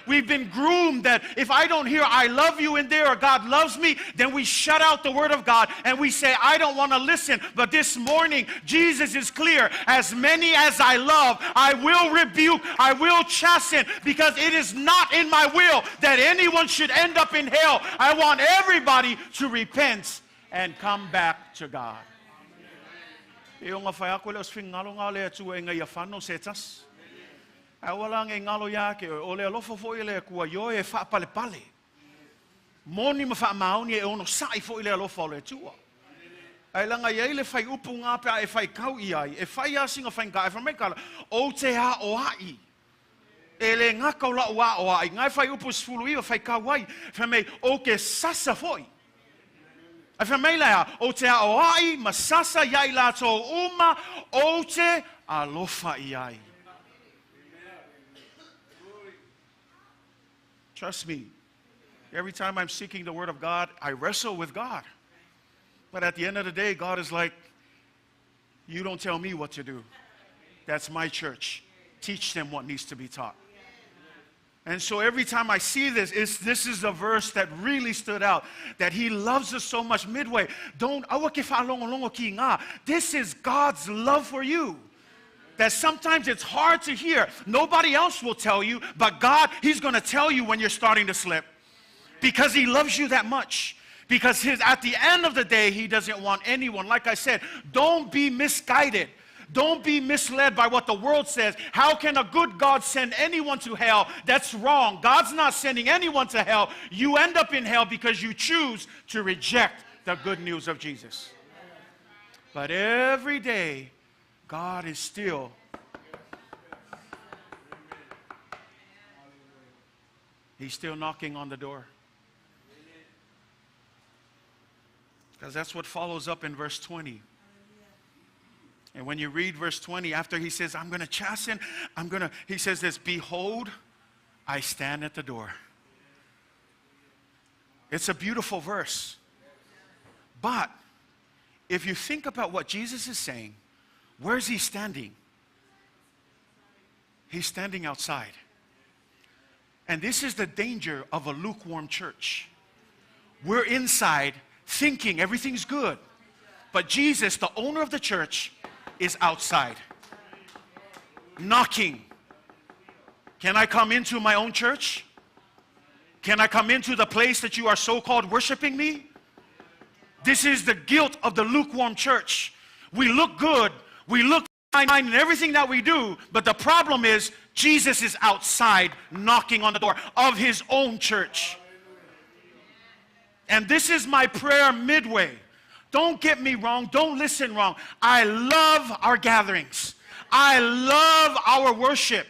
We've been groomed that if I don't hear I love you in there or God loves me, then we shut out the word of God and we say, I don't want to listen. But this morning, Jesus is clear. As many as I love, I will rebuke, I will chasten, because it is not in my will that anyone should end up in hell. I want everybody to repent and come back to God. Awalang e ngalo yake o le alofa fo ile kua yo e fa pale pale. Moni ma fa mauni e ono sai fo ile alofa le tua. Ai langa ye le fai upu ngā pea e fai kau i ai, e fai a singa fai ngā e whamei kala, o te ha o ai. E le ngaka o la o ai, ngai fai upu sfulu iwa fai kau ai, whamei o ke sasa foi. Ai whamei lea, o te ha o ai, ma sasa iai la tō uma, o te alofa i ai. Trust me, every time I'm seeking the word of God, I wrestle with God. But at the end of the day, God is like, you don't tell me what to do. That's my church. Teach them what needs to be taught. And so every time I see this, this is a verse that really stood out, that he loves us so much. Midway, this is God's love for you. That sometimes it's hard to hear. Nobody else will tell you, but God, he's going to tell you when you're starting to slip. Because he loves you that much. Because at the end of the day, he doesn't want anyone. Like I said, don't be misguided. Don't be misled by what the world says. How can a good God send anyone to hell? That's wrong. God's not sending anyone to hell. You end up in hell because you choose to reject the good news of Jesus. But every day, God is still He's still knocking on the door. Because that's what follows up in verse 20. And when you read verse 20, after he says, I'm going to chasten, he says this, behold, I stand at the door. It's a beautiful verse. But if you think about what Jesus is saying, where is he standing? He's standing outside. And this is the danger of a lukewarm church. We're inside thinking everything's good. But Jesus, the owner of the church, is outside. Knocking. Can I come into my own church? Can I come into the place that you are so-called worshiping me? This is the guilt of the lukewarm church. We look good. We look fine in everything that we do. But the problem is, Jesus is outside knocking on the door of his own church. And this is my prayer midway. Don't get me wrong. Don't listen wrong. I love our gatherings. I love our worship.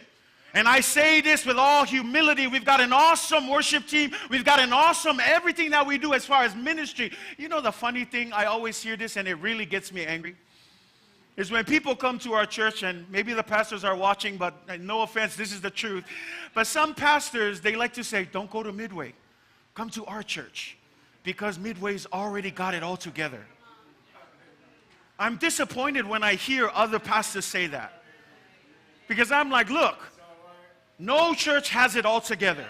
And I say this with all humility. We've got an awesome worship team. We've got an awesome everything that we do as far as ministry. You know the funny thing, I always hear this and it really gets me angry, is when people come to our church, and maybe the pastors are watching, but no offense, this is the truth. But some pastors, they like to say, don't go to Midway. Come to our church. Because Midway's already got it all together. I'm disappointed when I hear other pastors say that. Because I'm like, look, no church has it all together.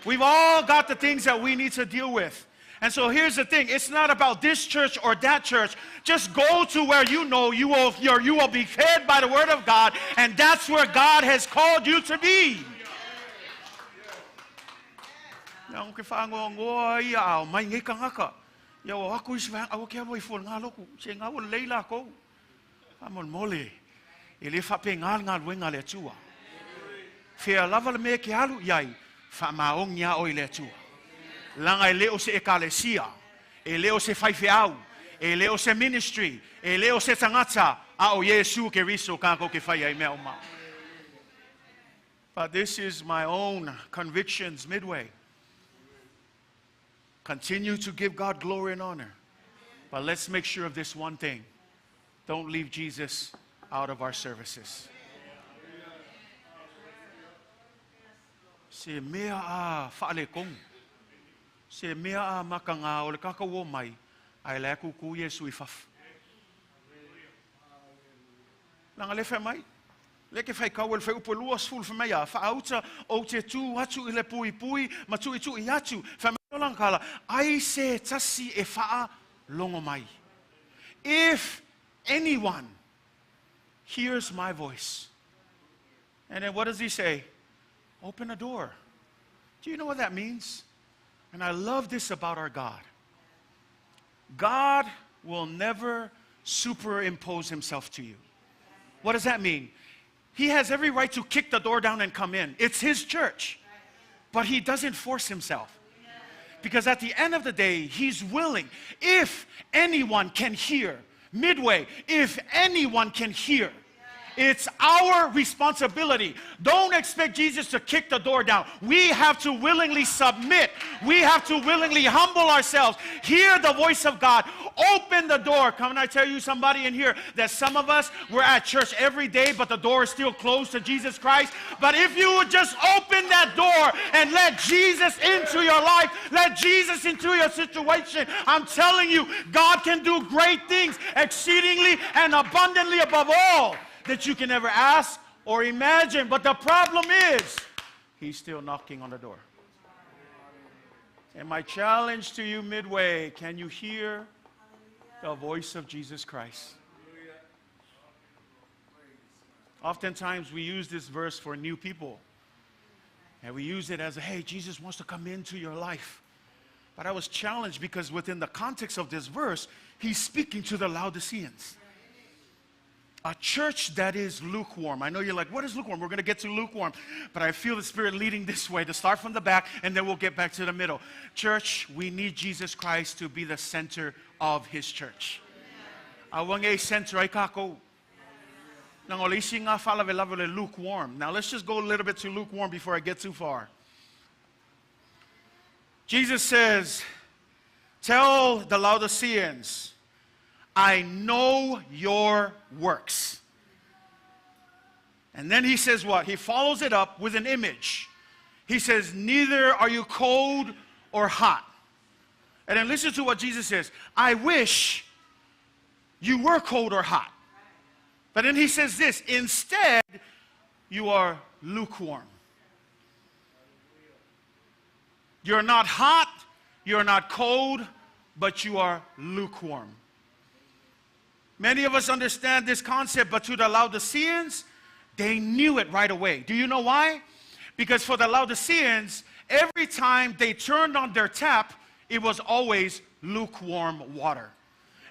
We've all got the things that we need to deal with. And so here's the thing. It's not about this church or that church. Just go to where you know you will be fed by the word of God. And that's where God has called you to be. Langa e leo se ekalesia, e leo se whaiwheau, e leo se ministry, e leo se tangata, a o Yesu ke riso kako ke whai ai mea o mau. But this is my own convictions midway. Continue to give God glory and honor. But let's make sure of this one thing. Don't leave Jesus out of our services. Se mea a whaale kong. Se mea a makanga o le kakawo mai, ai le kuku Yesu I faf. Langa le whai mai, le ke whai kau le whai upo lua sful whai mai a, wha auta o te tū atu I le pui pui, ma tū I tū I atu, whai mai o langa kala, ai se tasi e wha longo mai. If anyone hears my voice, and then what does he say? Open a door. Do you know what that means? And I love this about our God. God will never superimpose himself to you. What does that mean? he has every right to kick the door down and come in. It's his church. But he doesn't force himself. Because at the end of the day, he's willing. If anyone can hear, Midway, if anyone can hear, it's our responsibility. Don't expect Jesus to kick the door down. We have to willingly submit. We have to willingly humble ourselves. Hear the voice of God. Open the door. Come I tell you, somebody in here, that some of us, we're at church every day, but the door is still closed to Jesus Christ. But if you would just open that door and let Jesus into your life, let Jesus into your situation, I'm telling you, God can do great things exceedingly and abundantly above all that you can ever ask or imagine. But the problem is, he's still knocking on the door. And my challenge to you, Midway, can you hear the voice of Jesus Christ? Oftentimes we use this verse for new people. And we use it as, hey, Jesus wants to come into your life. But I was challenged because within the context of this verse, he's speaking to the Laodiceans. A church that is lukewarm. I know you're like, what is lukewarm? We're going to get to lukewarm. But I feel the Spirit leading this way to start from the back, and then we'll get back to the middle. Church, we need Jesus Christ to be the center of his church. Awang e center ay kako. Nang olisi nga fala vela lukewarm. Now let's just go a little bit to lukewarm before I get too far. Jesus says, tell the Laodiceans, I know your works. And then he says what? He follows it up with an image. He says, neither are you cold or hot. And then listen to what Jesus says. I wish you were cold or hot. But then he says this, instead, you are lukewarm. You're not hot, you're not cold, but you are lukewarm. Many of us understand this concept, but to the Laodiceans, they knew it right away. Do you know why? Because for the Laodiceans, every time they turned on their tap, it was always lukewarm water.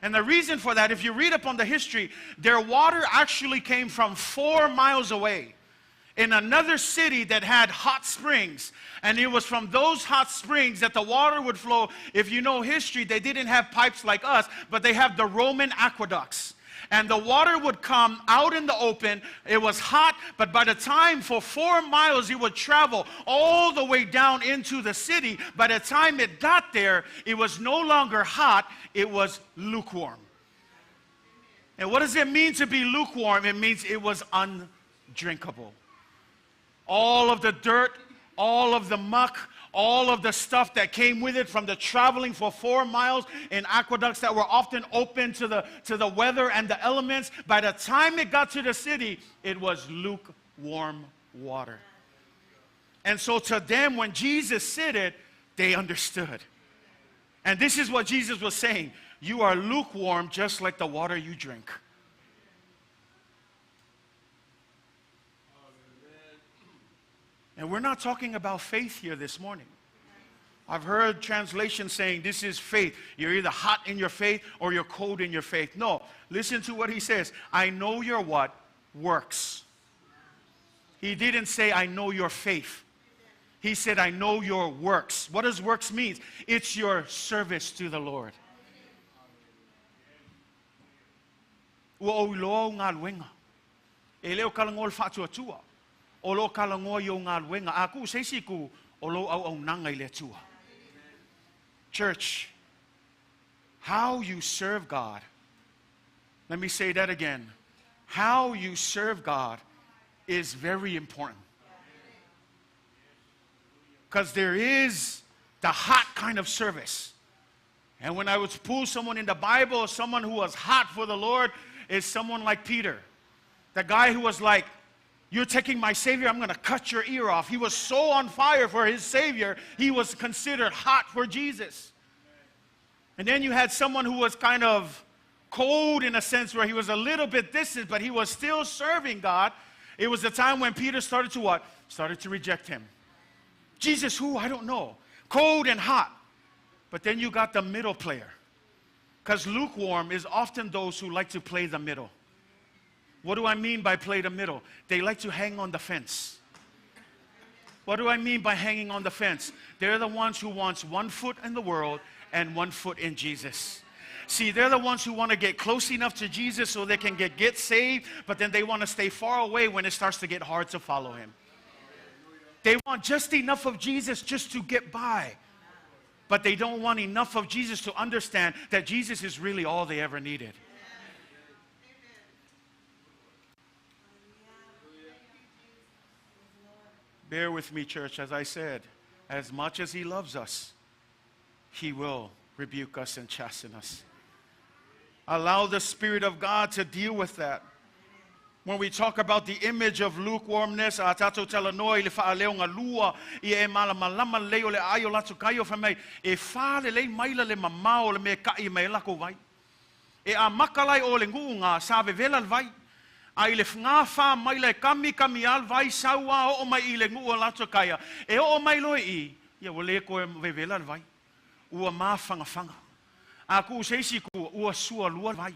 And the reason for that, if you read up on the history, their water actually came from 4 miles away in another city that had hot springs. And it was from those hot springs that the water would flow. If you know history, they didn't have pipes like us, but they have the Roman aqueducts. And the water would come out in the open. It was hot, but by the time for 4 miles it would travel all the way down into the city, by the time it got there, it was no longer hot, it was lukewarm. And what does it mean to be lukewarm? It means it was undrinkable. All of the dirt, all of the muck, all of the stuff that came with it from the traveling for 4 miles in aqueducts that were often open to the weather and the elements. By the time it got to the city, it was lukewarm water. And so to them, when Jesus said it, they understood. And this is what Jesus was saying. You are lukewarm just like the water you drink. And we're not talking about faith here this morning. I've heard translations saying this is faith. You're either hot in your faith or you're cold in your faith. No, listen to what he says. I know your what? Works. He didn't say I know your faith. He said I know your works. What does works mean? It's your service to the Lord. o lo kalangoa yo ngā luenga. Aku seisiku o lo au nanga I le tua. Church, how you serve God. Let me say that again. How you serve God is very important. Because there is the hot kind of service. And when I would pull someone in the Bible, someone who was hot for the Lord is someone like Peter. The guy who was like, you're taking my Savior, I'm going to cut your ear off. He was so on fire for his Savior, he was considered hot for Jesus. And then you had someone who was kind of cold in a sense where he was a little bit distant, but he was still serving God. It was the time when Peter started to what? Started to reject him. Jesus who? I don't know. Cold and hot. But then you got the middle player. Because lukewarm is often those who like to play the middle. What do I mean by play the middle? They like to hang on the fence. What do I mean by hanging on the fence? They're the ones who wants 1 foot in the world and 1 foot in Jesus. See, they're the ones who want to get close enough to Jesus so they can get saved, but then they want to stay far away when it starts to get hard to follow him. They want just enough of Jesus just to get by, but they don't want enough of Jesus to understand that Jesus is really all they ever needed. Bear with me, church, as I said, as much as he loves us, he will rebuke us and chasten us. Allow the Spirit of God to deal with that. When we talk about the image of lukewarmness, a tatou talanoi le whaaleo ngā lua I e malamalama leo le ayo latu kaio whamei e wha le lei maila le mamao le me kai me lako vai. E a makalai o le nguunga sa vevela le vai. Ai le ngā wha maila e kami al vai saua o mai I le ngua latu kaia. E o mai loi I, ia wale koe vevela le vai. Ua mā whanga. A ku seisi ku ua sua lua vai.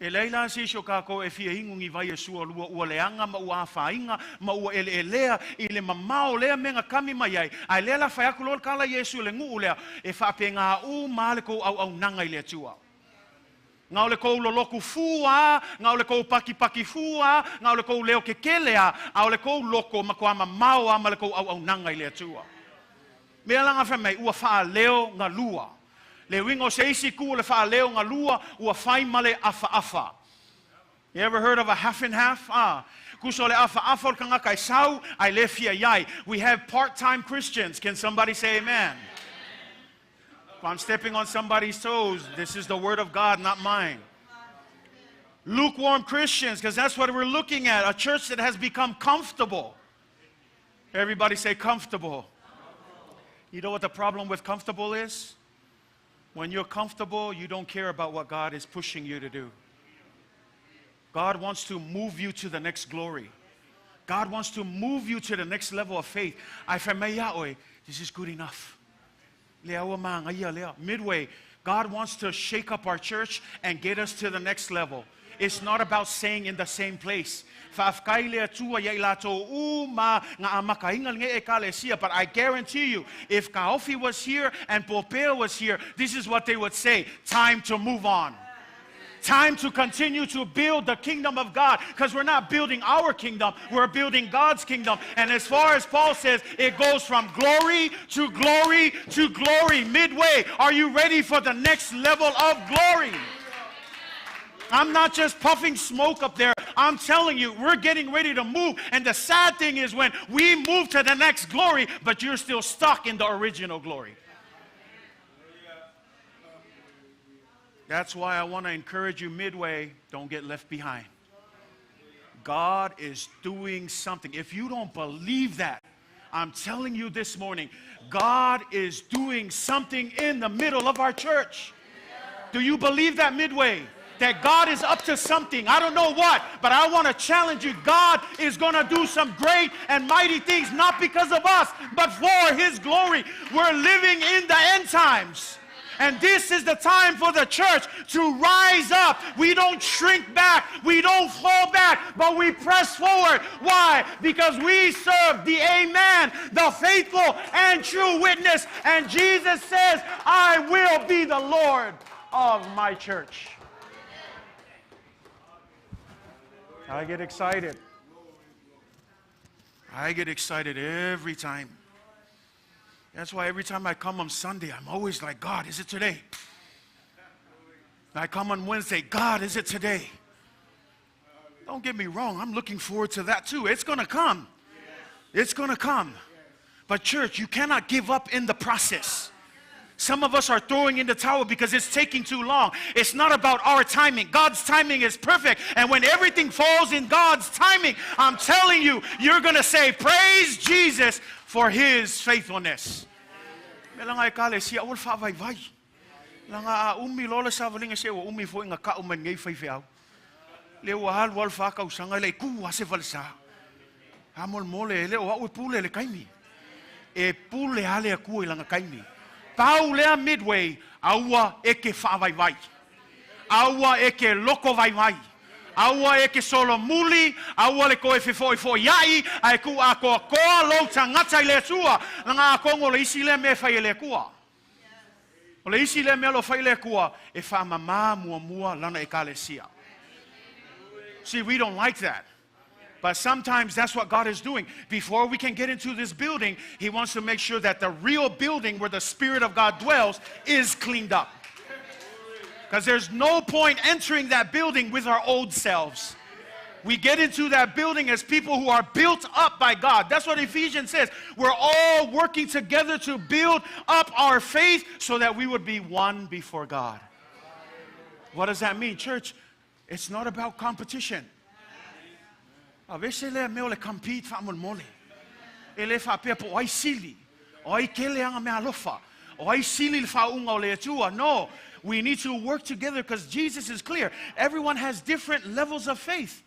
E leila se sio kako e fia hingungi vai e sua lua ua leanga ma ua whainga ma ua elea I le mamao lea menga kami mai ai. Ai lela whaiaku lol kala Yesu le ngu lea e whape ngā u maale ko au nanga I le tua. Ngau le kou loloku fua, ngau le kou paki fua, ngau le kou leo kekelea, au le kou loko ma kua mamao ama le kou au nanga I le tua. Mea langa whamei ua wha leo ngā lua. Le wingo seisi ku le wha leo ngā lua ua whai male afa. You ever heard of a half and half? Kuso le afa o kanga kai sau, ai le fia yai. We have part-time Christians. Can somebody say amen? If I'm stepping on somebody's toes, this is the word of God, not mine. Lukewarm Christians, because that's what we're looking at. A church that has become comfortable. Everybody say comfortable. You know what the problem with comfortable is? When you're comfortable, you don't care about what God is pushing you to do. God wants to move you to the next glory. God wants to move you to the next level of faith. This is good enough. Midway, God wants to shake up our church and get us to the next level. It's not about staying in the same place. But I guarantee you, if Kaofi was here and Popeo was here, this is what they would say: time to move on. Time to continue to build the kingdom of God, because we're not building our kingdom, we're building God's kingdom. And as far as Paul says, it goes from glory to glory to glory. Midway, are you ready for the next level of glory? I'm not just puffing smoke up there. I'm telling you, we're getting ready to move. And the sad thing is when we move to the next glory, but you're still stuck in the original glory. That's why I want to encourage you, Midway, don't get left behind. God is doing something. If you don't believe that, I'm telling you this morning, God is doing something in the middle of our church. Do you believe that, Midway? That God is up to something. I don't know what, but I want to challenge you. God is going to do some great and mighty things, not because of us, but for His glory. We're living in the end times. And this is the time for the church to rise up. We don't shrink back. We don't fall back, but we press forward. Why? Because we serve the Amen, the faithful and true witness. And Jesus says, I will be the Lord of my church. I get excited. I get excited every time. That's why every time I come on Sunday, I'm always like, God, is it today? I come on Wednesday, God, is it today? Don't get me wrong, I'm looking forward to that too. It's going to come. It's going to come. But church, you cannot give up in the process. Some of us are throwing in the towel because it's taking too long. It's not about our timing. God's timing is perfect. And when everything falls in God's timing, I'm telling you, you're going to say, praise Jesus for His faithfulness. Langa kale si awol fa vai vai. Langa umi lola sa valinga se umi fo nga ka uman ngai fai fiao. Le wal wal fa ka usanga le ku ase valsa. Amol mole le o pule le kaimi. E pule ale ku langa kaimi. Pau le Midway aua eke fa vai vai. Aua eke loko vai vai. Aua e ke solo muli, aua le koe fefo iai, ai ku a koa lo tangata i le tua, langa a kongo le isi le me fai le kua. O le isi le me lo fai le kua, e wha mama mua lana e kalesia. See, we don't like that. But sometimes that's what God is doing. Before we can get into this building, He wants to make sure that the real building where the Spirit of God dwells is cleaned up. Because there's no point entering that building with our old selves. We get into that building as people who are built up by God. That's what Ephesians says. We're all working together to build up our faith so that we would be one before God. What does that mean, church? It's not about competition. Avese le me le compete fa mon mole. Ele fa pe po ai sili. Oi kele anga me alofa. Oi sili fa unga le tua. No, we need to work together because Jesus is clear. Everyone has different levels of faith.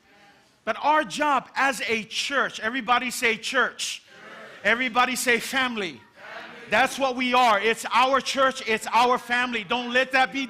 But our job as a church, everybody say church. Everybody say family. That's what we are. It's our church. It's our family. Don't let that be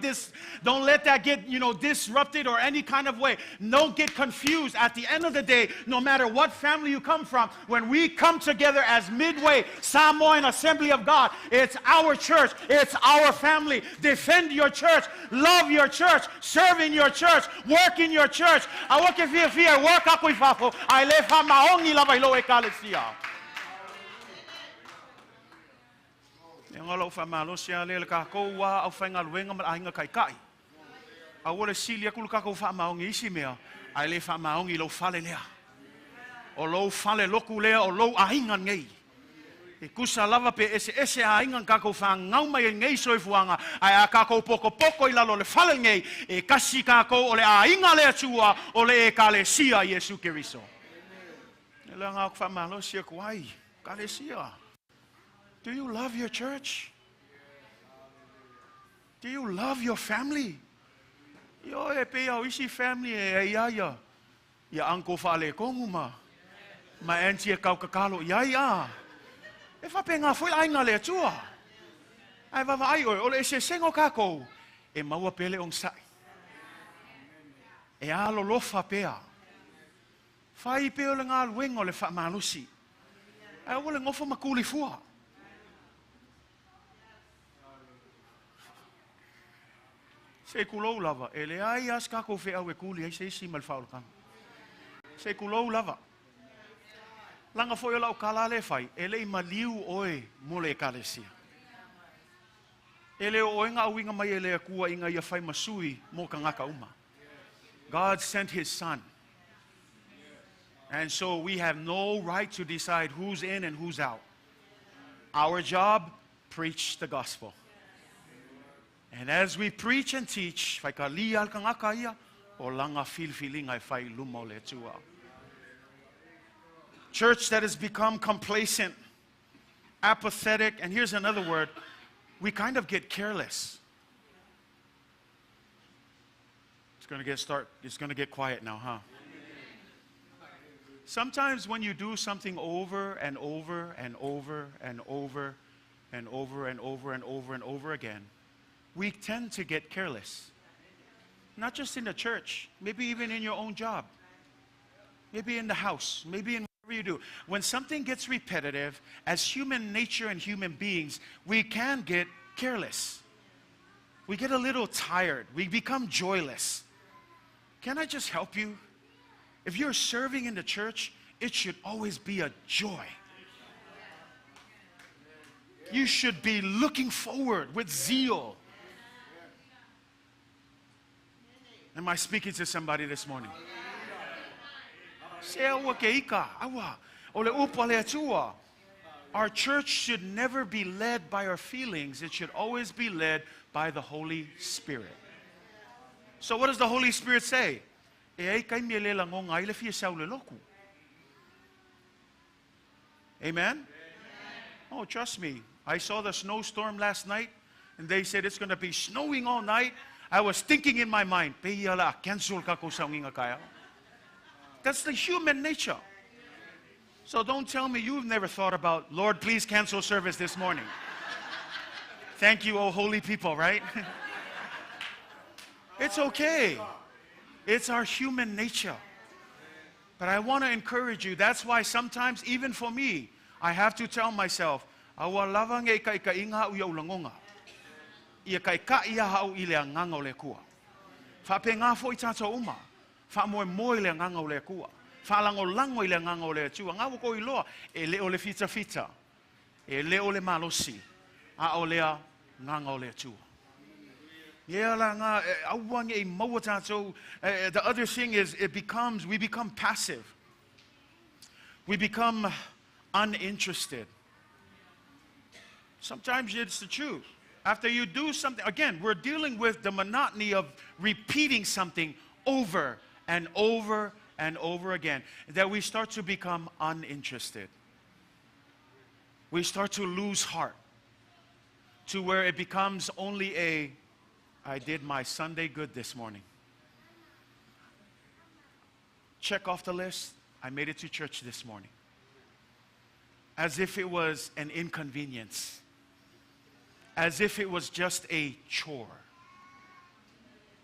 don't let that get, disrupted or any kind of way. Don't get confused. At the end of the day, no matter what family you come from, when we come together as Midway Samoan Assembly of God, it's our church. It's our family. Defend your church. Love your church. Serve in your church. Work in your church. I work if you work up with Fafo. I live on my own ilo ekalesia. Ngalo fa malosia le ka ko wa au fa ngaluenga ma ainga kai kai. A wole silia kulu ka ko fa maongi isi mea. Ai le fa maongi lo fale lea. O lo fale loku lea o lo ainga ngei. E kusa lava pe ese ainga ka ko fa ngau mai ngei soifuanga. Ai a ka ko poko I lalo le fale ngei. E kasi ka ko o le ainga le tua o le e kalesia Yesu Keriso. Le nga fa malosia kuai. Kalesia. Do you love your church? Do you love your family? Yo e pe au isi family e ia. Ia anko fale kongu ma. Ma enti e kau kakalo ia. E fa pe ngā foi ainga le tua. Ai va ai o le se sengo kako. E maua pele ong sai. E alo lofa pea. Fai pe o le ngā luengo le fa malusi. Ai o le ngofo makuli fua. Se kulou lava, ele ai as kako fe au e kuli ai se isi mal faul kan. Se kulou lava. Langa foi la o kala le fai, ele I maliu oe mole kalesia. Ele o inga winga mai ele kua inga ia fai masui mo ka ngaka uma. God sent His Son. And so we have no right to decide who's in and who's out. Our job, preach the gospel. And as we preach and teach, fai ka li al kangaka ia, o langa filfilinga fai lumo le tua. Church that has become complacent, apathetic, and here's another word, we kind of get careless. It's going to get quiet now, huh? Sometimes when you do something over and over and over and over and over and over and over and over again, we tend to get careless. Not just in the church, maybe even in your own job, maybe in the house, maybe in whatever you do. When something gets repetitive, as human nature and human beings, we can get careless. We get a little tired. We become joyless. Can I just help you? If you're serving in the church, it should always be a joy. You should be looking forward with zeal. Am I speaking to somebody this morning? Our church should never be led by our feelings. It should always be led by the Holy Spirit. So what does the Holy Spirit say? Amen? Oh, trust me. I saw the snowstorm last night, and they said it's going to be snowing all night. I was thinking in my mind, that's the human nature. So don't tell me you've never thought about, Lord, please cancel service this morning. Thank you, oh holy people, right? It's okay. It's our human nature. But I want to encourage you. That's why sometimes, even for me, I have to tell myself, awa lava nge ka inga u yau langonga. Ia ka ia hau I le nganga o le kua. Fa pe ngā fo I tātou uma. Fa moe moe le nganga o le kua. Fa lango lango I le nganga o le tua. Ngā wako I loa, e le o le fita fita. E le o le malosi. A o lea nganga o le tua. Yeah, la ngā awang e maua tātou. The other thing is, we become passive. We become uninterested. Sometimes it's the truth. After you do something, again, we're dealing with the monotony of repeating something over and over and over again, that we start to become uninterested. We start to lose heart to where it becomes only I did my Sunday good this morning. Check off the list. I made it to church this morning. As if it was an inconvenience. As if it was just a chore.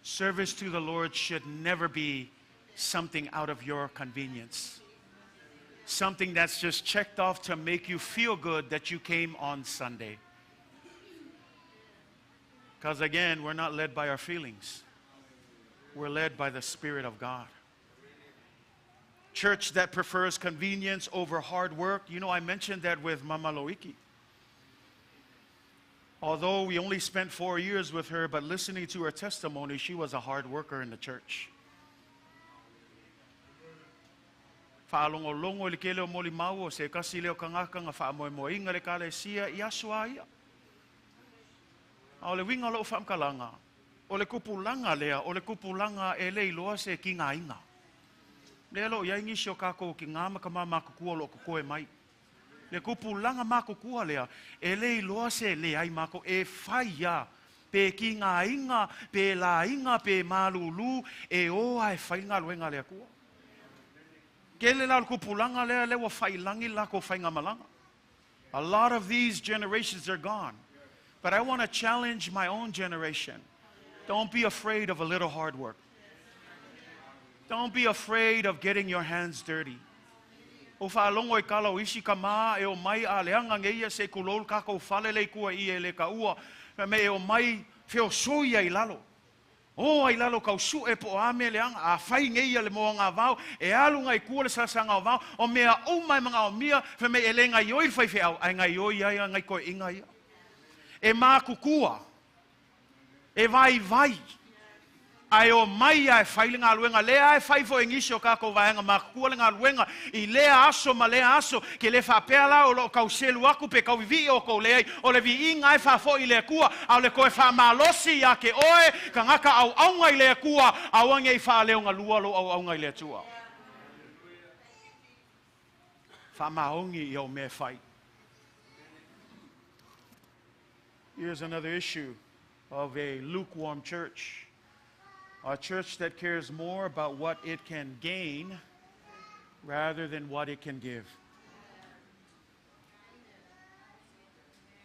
Service to the Lord should never be something out of your convenience. Something that's just checked off to make you feel good that you came on Sunday. Because again, we're not led by our feelings. We're led by the Spirit of God. Church that prefers convenience over hard work. You know, I mentioned that with Mama Loiki. Although we only spent 4 years with her, but listening to her testimony, she was a hard worker in the church. Whaalongolongo le kele o moli mau se kasi leo kangaka nga whaamoemoinga le kale sia I asua ia. O le winga lo whamkalanga. O le kupulanga lea, o le kupulanga e le iloa se ki ngā inga. Lea lo iaingi sio kako ki ngā makama makukua lo kukoe mai. Le kupulanga makukua lea, e le iloa se le ai mako e whaia. Pe ki ngā inga, pe la inga, pe malulu, e oa e whainga luenga lea kua. Kele la kupulanga lea lewa whailangi lako whainga malanga. A lot of these generations are gone. But I want to challenge my own generation. Don't be afraid of a little hard work. Don't be afraid of getting your hands dirty. O whaalongo e kala o isi ka maa e o mai a leanga ngeia se kulol kako whale le kua I e le ka ua. Me e o mai whio soia I lalo. O ai lalo kau su e po ame leanga a whai ngeia le moa ngā vau. E alunga I kua le sasanga o vau. O mea o mai mga o mia. Me e le ngai oi whai whiau. Ai ngai oi ai ngai koe inga ia. E mā kukua. E vai vai. Ai o mai ai whaile ngā luenga. Lea ai whaifo e ngisi o kako vaenga. Mā kukua le ngā luenga. I lea aso ma lea aso. Ke le whapea la o lo kau selu aku pe kau vivi o kou leai. O le vi inga ai whafo I lea kua. Au le koe whamalosi ia ke oe. Ka ngaka au aunga I lea kua. Au ange I whaleo ngā lua lo au aunga I lea tua. Whamaongi I o me whai. Here's another issue of a lukewarm church. A church that cares more about what it can gain rather than what it can give.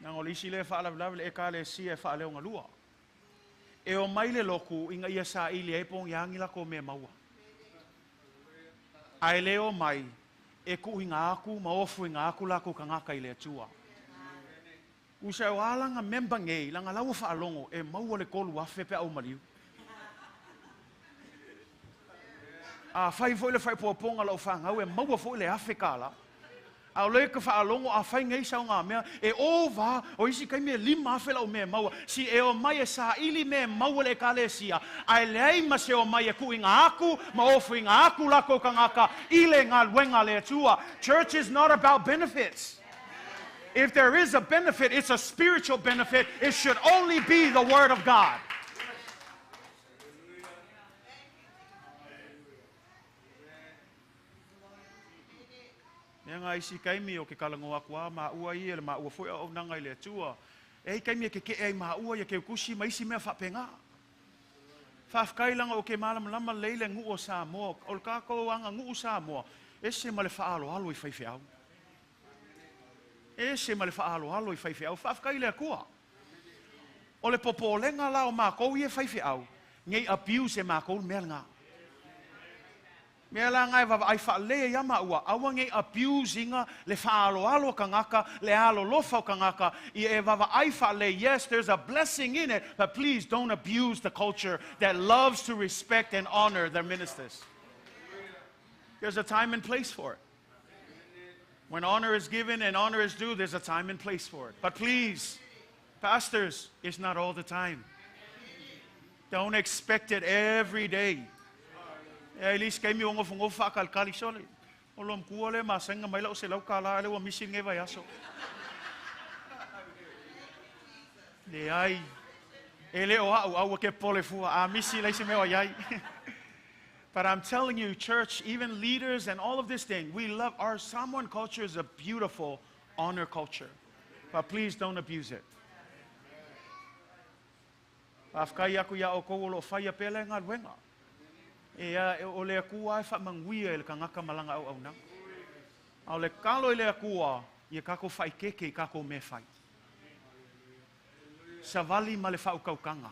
Nang olisi le whaalawlawe le eka le sia whaaleo ngā lua. E o mai le loku inga ia sa ili e pong yangi lako me maua. Ai leo mai e ku inga aku, maofu inga aku lako kangaka I le atua. Usa o alanga memba ngei, langa laua whaalongo, e maua le kolu afe pe au mariu. A whai foi le whai poaponga lau whangau, e maua foi le afe kala. A le ka whaalongo, a whai ngei sao ngā mea, e o wā, o isi kai mea lima afe lau mea maua, si e o mai e sa ili mea maua le kale sia, ai lei ma se o mai e ku inga aku, ma ofu inga aku lako kangaka, ile ngā luenga le atua. Church is not about benefits. If there is a benefit, it's a spiritual benefit. It should only be the Word of God. Nga isi kaimi o ke kalango aku a ma ua I le ma ua foi o nanga I le atua. E kaimi ke ke e ma ua ia ke kusi ma isi mea whapenga. Whafkai langa o ke malam lama leile ngu o Samoa. O kako anga ngu o Samoa. E se ma le whaalo alo I whaiwhiau. E se ma le whaalo alo I whaiwhiau. Whafkai le akua. O le popo lenga la o mākou I e whaiwhiau. Ngei abuse mākou mea ngā. Mea la ngai va ai fa le ya ma ua awange abusinga le fa alo kangaka le alo lofa kangaka I va ai fa le. Yes, there's a blessing in it, but please don't abuse the culture that loves to respect and honor their ministers. There's a time and place for it. When honor is given and honor is due, there's a time and place for it. But please, pastors, it's not all the time. Don't expect it every day. At least kami ongo fungo fa kalkali sole. Olom kuole masenga maila o se lau kala ale wa missing eva yaso. Le ai ele o au ke pole fu a misi le se me o yai. But I'm telling you, church, even leaders and all of this thing, we love our Samoan culture is a beautiful honor culture. But please don't abuse it. Afkai aku ya o ko lo faya pele ngal wenga. O le akua e whamangwia le kangaka malanga au nang. Au le kalo le akua I kako whai keke I kako me whai. Savali ma le whau kaukanga.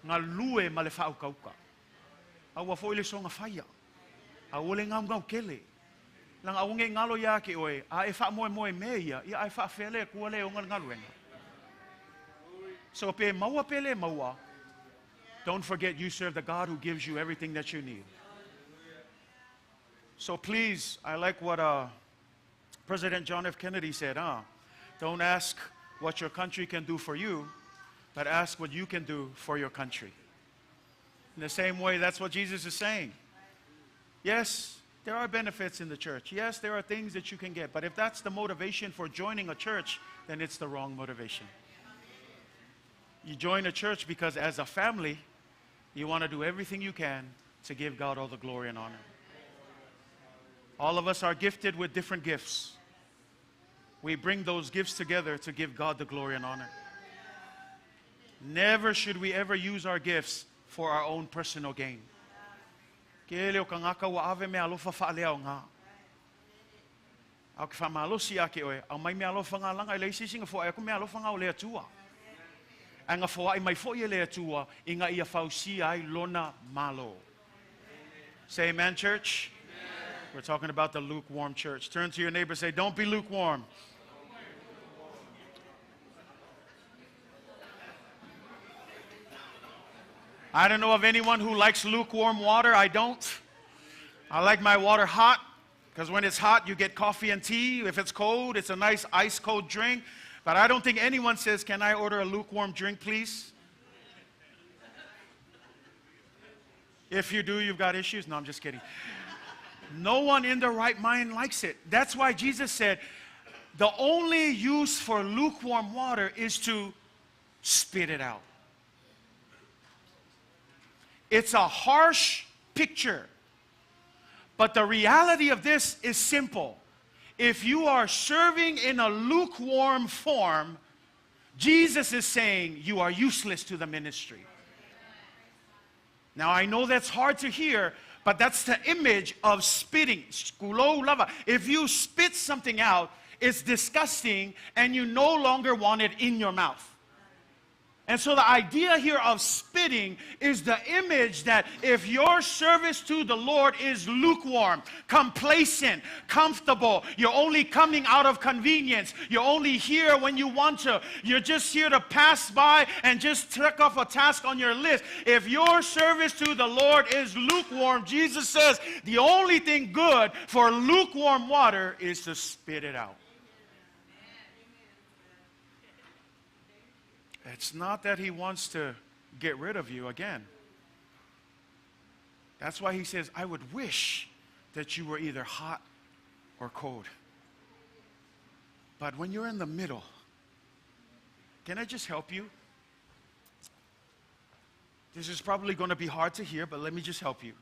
Ngā lue ma le whau kauka. Au a fo le songa whaia. Au le ngau kele. Lang au nge ngalo ya ke oe. A e wha moe mea. I ai wha whele kua le o ngaluenga. So pe maua pele maua. Don't forget you serve the God who gives you everything that you need. So please, I like what President John F. Kennedy said. Don't ask what your country can do for you, but ask what you can do for your country. In the same way, that's what Jesus is saying. Yes, there are benefits in the church. Yes, there are things that you can get. But if that's the motivation for joining a church, then it's the wrong motivation. You join a church because as a family, you want to do everything you can to give God all the glory and honor. All of us are gifted with different gifts. We bring those gifts together to give God the glory and honor. Never should we ever use our gifts for our own personal gain. Ke leo kangaka wa ave me alofa fa'alea nga. Au ke whamalosi ake oe, au mai me alofa ngā langa I leisi singa fo, aku me alofa ngā o lea tua. Anga fo ai mai fo I lea tua, inga ia fausi ai lona malo. Say amen, church? Amen. We're talking about the lukewarm church. Turn to your neighbor and say, don't be lukewarm. I don't know of anyone who likes lukewarm water. I don't. I like my water hot, because when it's hot, you get coffee and tea. If it's cold, it's a nice ice cold drink. But I don't think anyone says, can I order a lukewarm drink, please? If you do, you've got issues. No, I'm just kidding. No one in their right mind likes it. That's why Jesus said, the only use for lukewarm water is to spit it out. It's a harsh picture. But the reality of this is simple. If you are serving in a lukewarm form, Jesus is saying you are useless to the ministry. Now I know that's hard to hear, but that's the image of spitting. If you spit something out, it's disgusting and you no longer want it in your mouth. And so the idea here of spitting is the image that if your service to the Lord is lukewarm, complacent, comfortable, you're only coming out of convenience, you're only here when you want to, you're just here to pass by and just check off a task on your list. If your service to the Lord is lukewarm, Jesus says the only thing good for lukewarm water is to spit it out. It's not that he wants to get rid of you again. That's why he says, I would wish that you were either hot or cold. But when you're in the middle, can I just help you? This is probably going to be hard to hear, but let me just help you.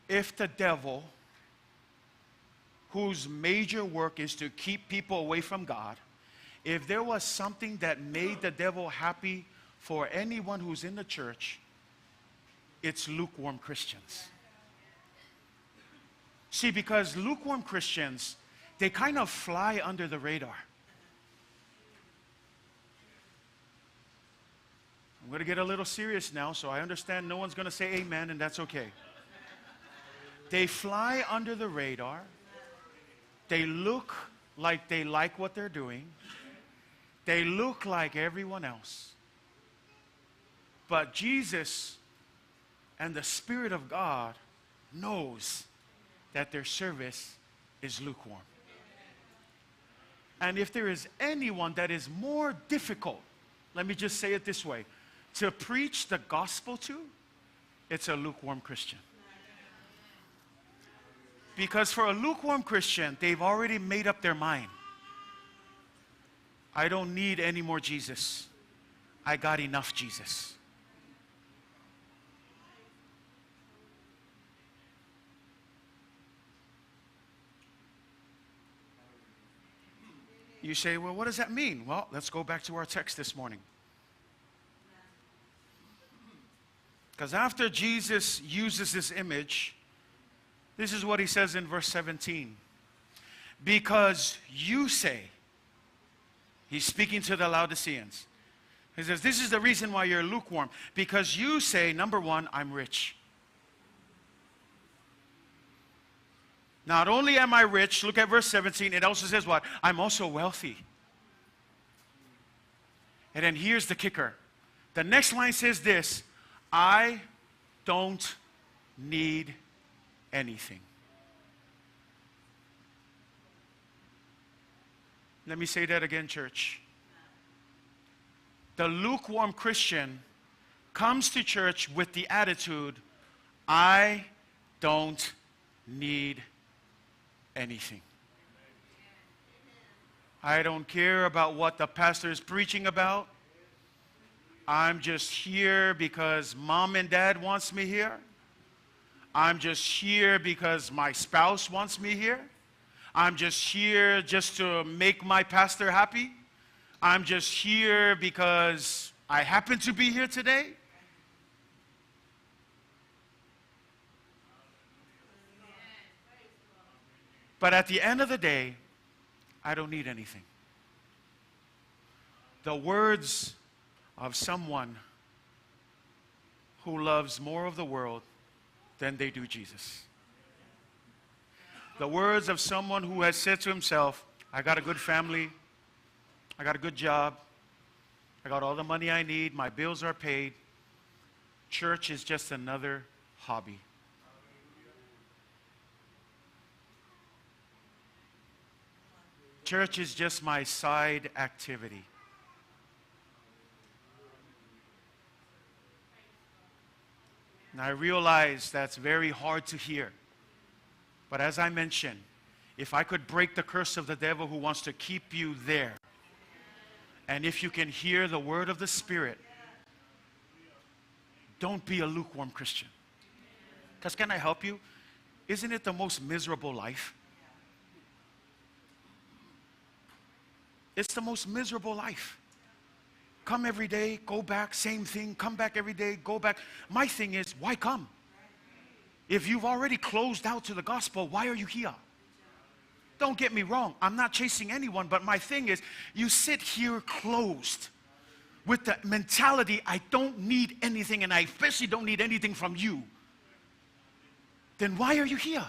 If the devil, whose major work is to keep people away from God, if there was something that made the devil happy for anyone who's in the church, it's lukewarm Christians. See, because lukewarm Christians, they kind of fly under the radar. I'm going to get a little serious now, so I understand no one's going to say amen, and that's okay. They fly under the radar. They look like they like what they're doing. They look like everyone else. But Jesus and the Spirit of God knows that their service is lukewarm. And if there is anyone that is more difficult, let me just say it this way, to preach the gospel to, it's a lukewarm Christian. Because for a lukewarm Christian, they've already made up their mind. I don't need any more Jesus. I got enough Jesus. You say, well, what does that mean? Well, let's go back to our text this morning. Because after Jesus uses this image, this is what he says in verse 17. Because you say, he's speaking to the Laodiceans. He says, this is the reason why you're lukewarm. Because you say, number one, I'm rich. Not only am I rich, look at verse 17, it also says what? I'm also wealthy. And then here's the kicker. The next line says this, I don't need anything. Let me say that again, church. The lukewarm Christian comes to church with the attitude, I don't need anything. I don't care about what the pastor is preaching about. I'm just here because mom and dad wants me here. I'm just here because my spouse wants me here. I'm just here just to make my pastor happy. I'm just here because I happen to be here today. But at the end of the day, I don't need anything. The words of someone who loves more of the world than they do Jesus. The words of someone who has said to himself, I got a good family, I got a good job, I got all the money I need, my bills are paid. Church is just another hobby. Church is just my side activity. And I realize that's very hard to hear. But as I mentioned, if I could break the curse of the devil who wants to keep you there, and if you can hear the word of the Spirit, don't be a lukewarm Christian. Because can I help you? Isn't it the most miserable life? It's the most miserable life. Come every day, go back, same thing, come back every day, go back. My thing is, why come? If you've already closed out to the gospel, why are you here? Don't get me wrong, I'm not chasing anyone, but my thing is, you sit here closed with the mentality, I don't need anything, and I especially don't need anything from you. Then why are you here?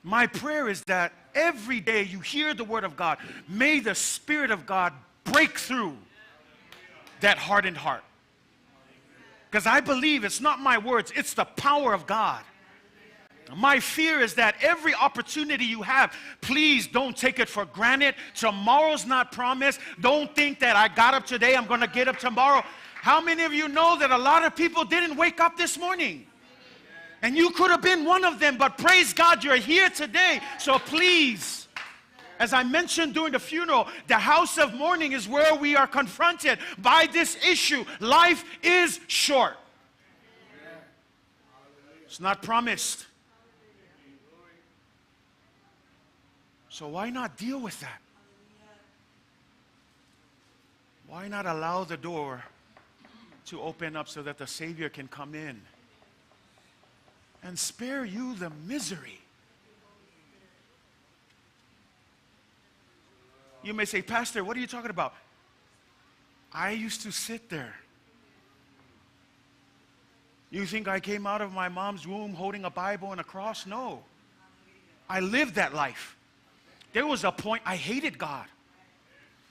My prayer is that every day you hear the word of God, may the Spirit of God break through that hardened heart. Because I believe it's not my words, it's the power of God. My fear is that every opportunity you have, please don't take it for granted. Tomorrow's not promised. Don't think that I got up today, I'm going to get up tomorrow. How many of you know that a lot of people didn't wake up this morning? And you could have been one of them, but praise God, you're here today. So please, as I mentioned during the funeral, the house of mourning is where we are confronted by this issue. Life is short. It's not promised. So why not deal with that? Why not allow the door to open up so that the Savior can come in and spare you the misery? You may say, Pastor, what are you talking about? I used to sit there You think I came out of my mom's womb holding a Bible and a cross? No. I lived that life. There was a point I hated God.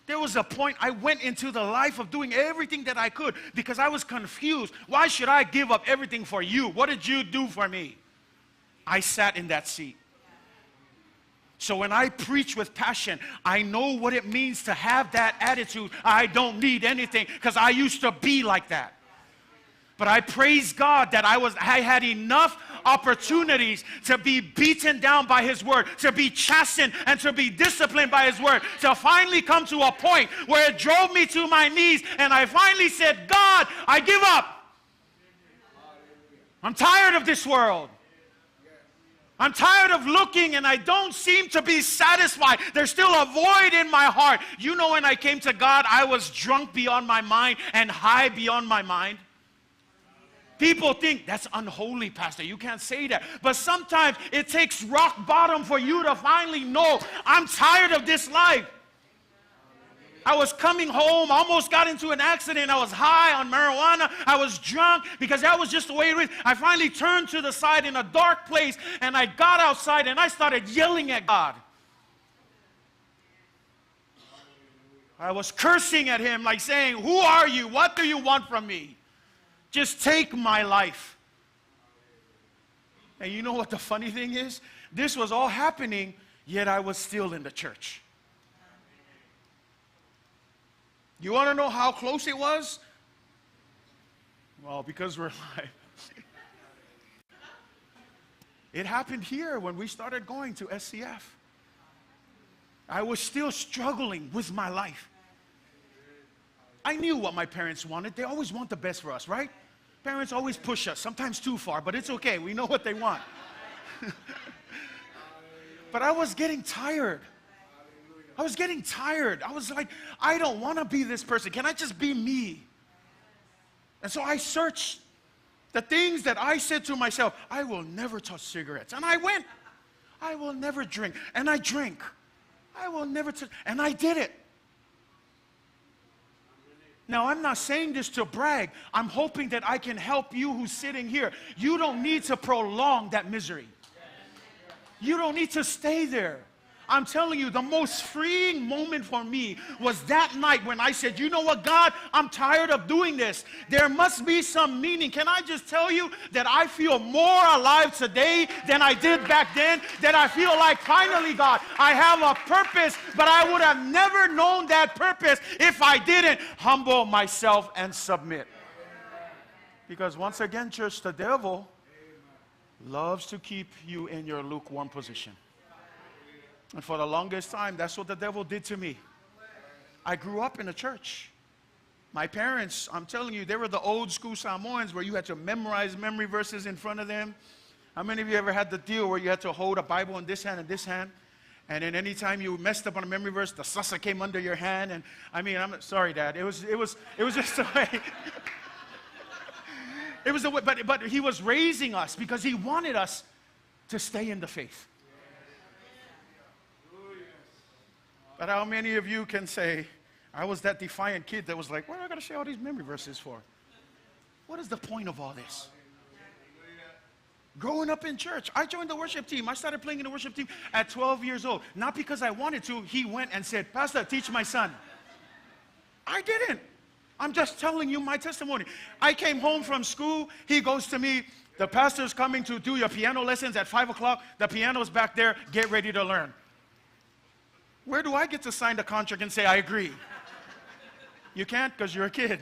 There was a point I went into the life of doing everything that I could because I was confused. Why should I give up everything for you? What did you do for me? I sat in that seat. So when I preach with passion, I know what it means to have that attitude. I don't need anything, because I used to be like that. But I praise God that I had enough opportunities to be beaten down by His Word, to be chastened and to be disciplined by His Word, to finally come to a point where it drove me to my knees and I finally said, God, I give up. I'm tired of this world. I'm tired of looking and I don't seem to be satisfied. There's still a void in my heart. You know, when I came to God, I was drunk beyond my mind and high beyond my mind. People think that's unholy, Pastor. You can't say that. But sometimes it takes rock bottom for you to finally know, I'm tired of this life. I was coming home, almost got into an accident. I was high on marijuana. I was drunk because that was just the way it was. I finally turned to the side in a dark place and I got outside and I started yelling at God. I was cursing at Him, like saying, who are you? What do you want from me? Just take my life. And you know what the funny thing is? This was all happening, yet I was still in the church. You want to know how close it was? Well, because we're live. It happened here when we started going to SCF. I was still struggling with my life. I knew what my parents wanted. They always want the best for us, right? Parents always push us, sometimes too far, but it's okay. We know what they want. But I was getting tired. I was getting tired. I was like, I don't want to be this person. Can I just be me? And so I searched the things that I said to myself, I will never touch cigarettes. And I went. I will never drink. And I drank. I will never touch. And I did it. Now, I'm not saying this to brag. I'm hoping that I can help you who's sitting here. You don't need to prolong that misery. You don't need to stay there. I'm telling you, the most freeing moment for me was that night when I said, you know what, God, I'm tired of doing this. There must be some meaning. Can I just tell you that I feel more alive today than I did back then? That I feel like, finally, God, I have a purpose, but I would have never known that purpose if I didn't humble myself and submit. Because once again, church, the devil loves to keep you in your lukewarm position. And for the longest time, that's what the devil did to me. I grew up in a church. My parents, I'm telling you, they were the old school Samoans where you had to memorize memory verses in front of them. How many of you ever had the deal where you had to hold a Bible in this hand and this hand? And then anytime you messed up on a memory verse, the sasa came under your hand. And I mean, I'm sorry, Dad. It was just the way. It was the way, but he was raising us because he wanted us to stay in the faith. But how many of you can say, I was that defiant kid that was like, what am I going to say all these memory verses for? What is the point of all this? Growing up in church, I joined the worship team. I started playing in the worship team at 12 years old. Not because I wanted to. He went and said, Pastor, teach my son. I didn't. I'm just telling you my testimony. I came home from school. He goes to me, the pastor's coming to do your piano lessons at 5 o'clock. The piano's back there. Get ready to learn. Where do I get to sign the contract and say, I agree? You can't because you're a kid.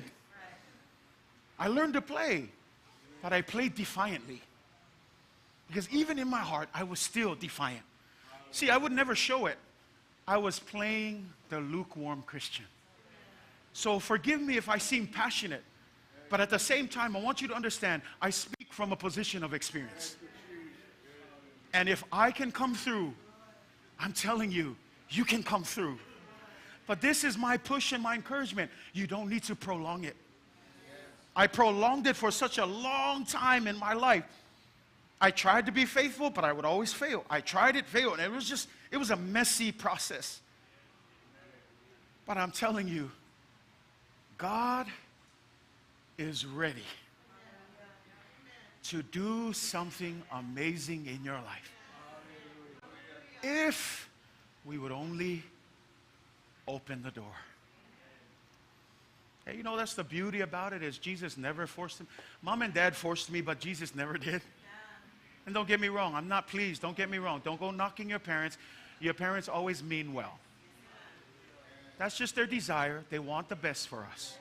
I learned to play, but I played defiantly. Because even in my heart, I was still defiant. See, I would never show it. I was playing the lukewarm Christian. So forgive me if I seem passionate, but at the same time, I want you to understand, I speak from a position of experience. And if I can come through, I'm telling you, you can come through. But this is my push and my encouragement. You don't need to prolong it. I prolonged it for such a long time in my life. I tried to be faithful, but I would always fail. I tried it, failed. And it was a messy process. But I'm telling you, God is ready. to do something amazing in your life. If we would only open the door. Hey, you know, that's the beauty about it, is Jesus never forced him. Mom and dad forced me, but Jesus never did. And don't get me wrong, I'm not pleased. Don't get me wrong. Don't go knocking your parents. Your parents always mean well. That's just their desire. They want the best for us.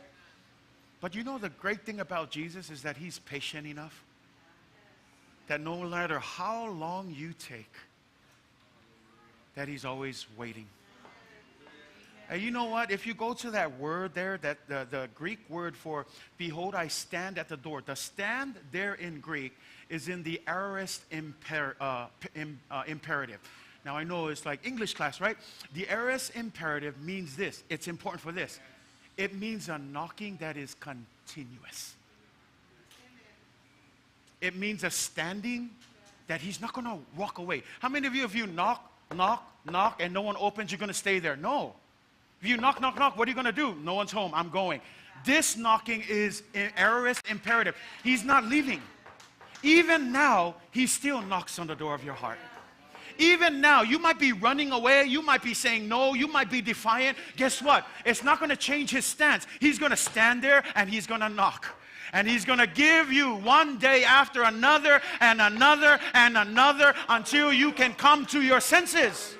But you know, the great thing about Jesus is that he's patient enough that no matter how long you take, that he's always waiting. And you know what? If you go to that word there, that the Greek word for behold, I stand at the door. The stand there in Greek is in the aorist imperative. Now I know it's like English class, right? The aorist imperative means this. It's important for this. It means a knocking that is continuous. It means a standing that he's not going to walk away. How many of you, if you knock, and no one opens, you're going to stay there? No. If you knock, what are you going to do? No one's home. I'm going. This knocking is an aorist imperative. He's not leaving. Even now, he still knocks on the door of your heart. Even now, you might be running away. You might be saying no. You might be defiant. Guess what? It's not going to change his stance. He's going to stand there and he's going to knock. And he's going to give you one day after another and another and another until you can come to your senses.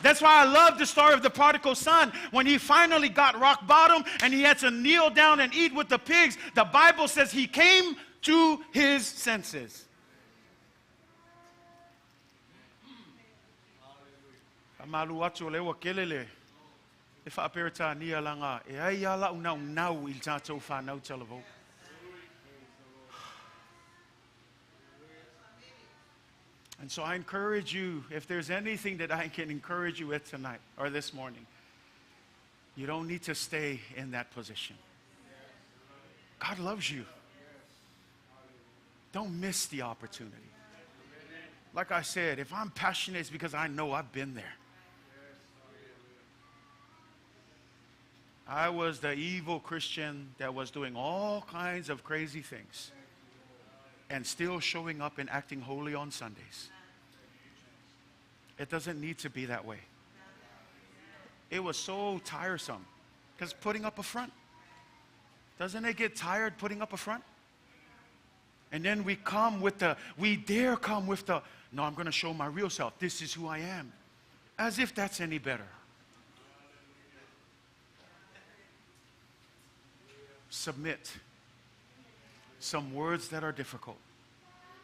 That's why I love the story of the prodigal son. When he finally got rock bottom and he had to kneel down and eat with the pigs, the Bible says he came to his senses. And so I encourage you, if there's anything that I can encourage you with tonight or this morning, you don't need to stay in that position. God loves you. Don't miss the opportunity. Like I said, if I'm passionate, it's because I know I've been there. I was the evil Christian that was doing all kinds of crazy things and still showing up and acting holy on Sundays. It doesn't need to be that way. It was so tiresome. Because putting up a front, doesn't it get tired putting up a front? And then we dare come with the, no, I'm going to show my real self. This is who I am. As if that's any better. Submit. Some words that are difficult.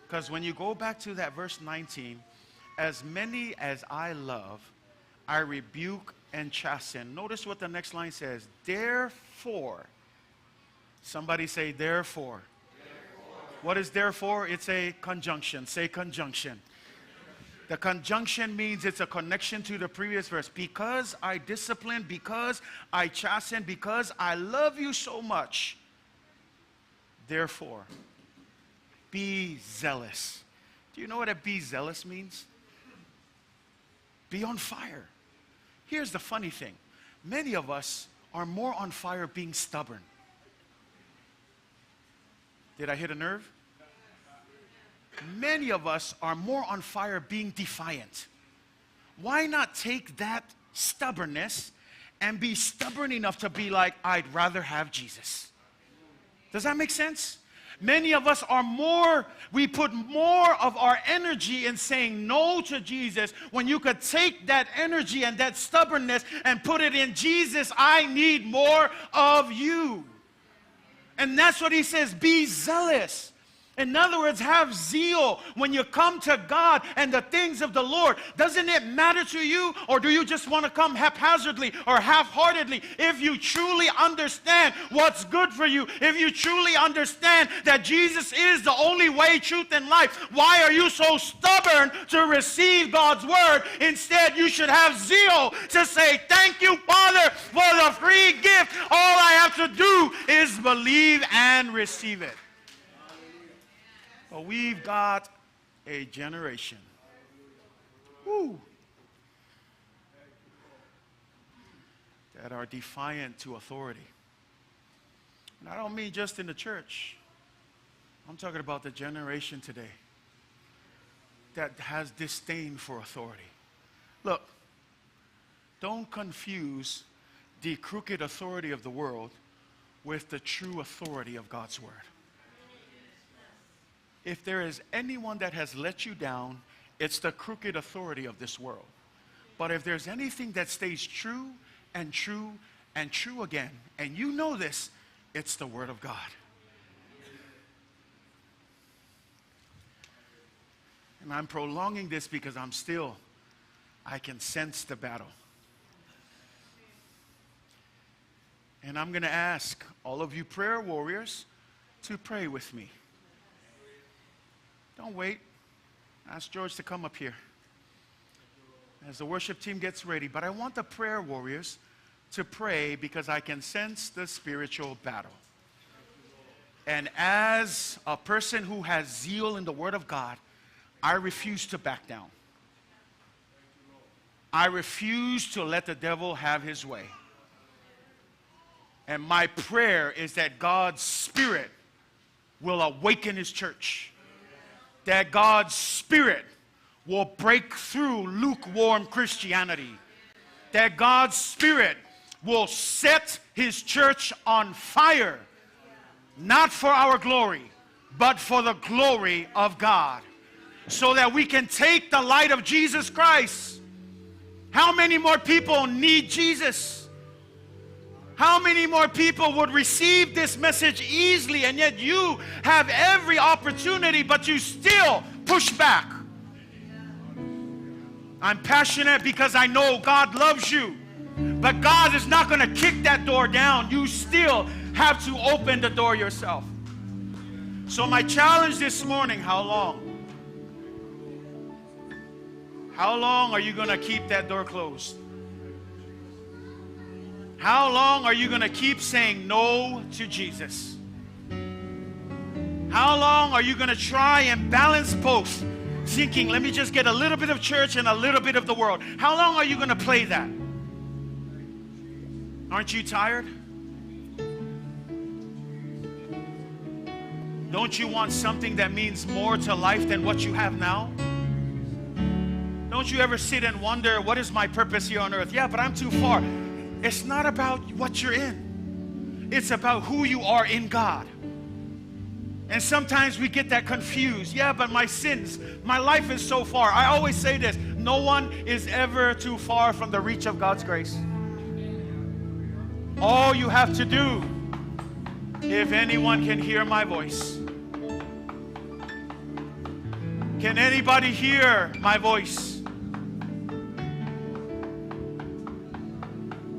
Because when you go back to that verse 19, as many as I love, I rebuke and chasten. Notice what the next line says. Therefore. Somebody say therefore. What is therefore? It's a conjunction. Say conjunction. The conjunction means it's a connection to the previous verse. Because I discipline, because I chasten, because I love you so much. Therefore, be zealous. Do you know what a be zealous means? Be on fire. Here's the funny thing. Many of us are more on fire being stubborn. Did I hit a nerve? Many of us are more on fire being defiant. Why not take that stubbornness and be stubborn enough to be like, I'd rather have Jesus? Does that make sense? Many of us we put more of our energy in saying no to Jesus when you could take that energy and that stubbornness and put it in Jesus, I need more of you. And that's what he says, be zealous. In other words, have zeal when you come to God and the things of the Lord. Doesn't it matter to you, or do you just want to come haphazardly or half-heartedly? If you truly understand what's good for you, if you truly understand that Jesus is the only way, truth, and life, why are you so stubborn to receive God's word? Instead, you should have zeal to say, thank you, Father, for the free gift. All I have to do is believe and receive it. Well, we've got a generation that are defiant to authority. And I don't mean just in the church. I'm talking about the generation today that has disdain for authority. Look, don't confuse the crooked authority of the world with the true authority of God's word. If there is anyone that has let you down, it's the crooked authority of this world. But if there's anything that stays true and true and true again, and you know this, it's the word of God. And I'm prolonging this because I can sense the battle. And I'm going to ask all of you prayer warriors to pray with me. Don't wait. Ask George to come up here as the worship team gets ready. But I want the prayer warriors to pray because I can sense the spiritual battle. And as a person who has zeal in the Word of God, I refuse to back down. I refuse to let the devil have his way. And my prayer is that God's Spirit will awaken His church. That God's Spirit will break through lukewarm Christianity. That God's Spirit will set His church on fire. Not for our glory, but for the glory of God. So that we can take the light of Jesus Christ. How many more people need Jesus? How many more people would receive this message easily, and yet you have every opportunity, but you still push back? I'm passionate because I know God loves you, but God is not going to kick that door down. You still have to open the door yourself. So my challenge this morning, how long? How long are you going to keep that door closed? How long are you going to keep saying no to Jesus? How long are you going to try and balance both, thinking, let me just get a little bit of church and a little bit of the world? How long are you going to play that? Aren't you tired? Don't you want something that means more to life than what you have now? Don't you ever sit and wonder, what is my purpose here on earth? Yeah, but I'm too far. It's not about what you're in. It's about who you are in God. And sometimes we get that confused. Yeah, but my sins, my life is so far. I always say this, no one is ever too far from the reach of God's grace. All you have to do, if anyone can hear my voice. Can anybody hear my voice?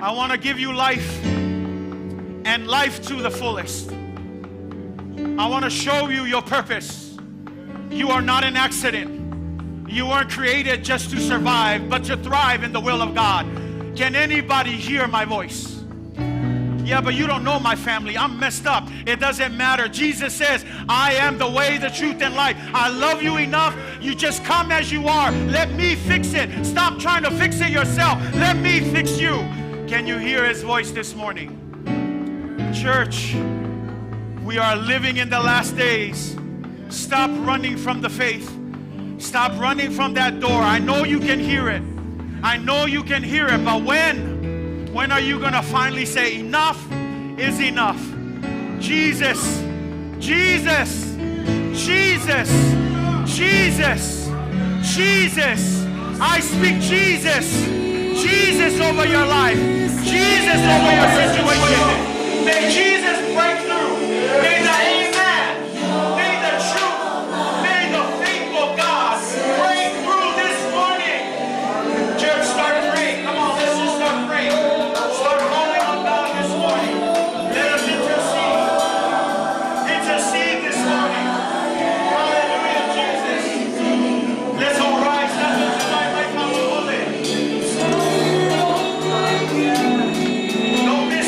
I want to give you life, and life to the fullest. I want to show you your purpose. You are not an accident. You weren't created just to survive, but to thrive in the will of God. Can anybody hear my voice? Yeah, but you don't know my family. I'm messed up. It doesn't matter. Jesus says, I am the way, the truth, and life. I love you enough. You just come as you are. Let me fix it. Stop trying to fix it yourself. Let me fix you. Can you hear His voice this morning? Church, we are living in the last days. Stop running from the faith. Stop running from that door. I know you can hear it. I know you can hear it, but when are you going to finally say enough is enough? Jesus, Jesus, Jesus, Jesus, Jesus. I speak Jesus. Jesus over your life. Jesus over your situation. May Jesus break through. May the amen, may the truth, may the faithful God break through this morning. Church, start praying. Come on, let's just start praying. Start calling on God this morning. Let us intercede. Intercede this morning. Hallelujah, Jesus. Let's all rise. Let's do tonight like how we will live. Don't miss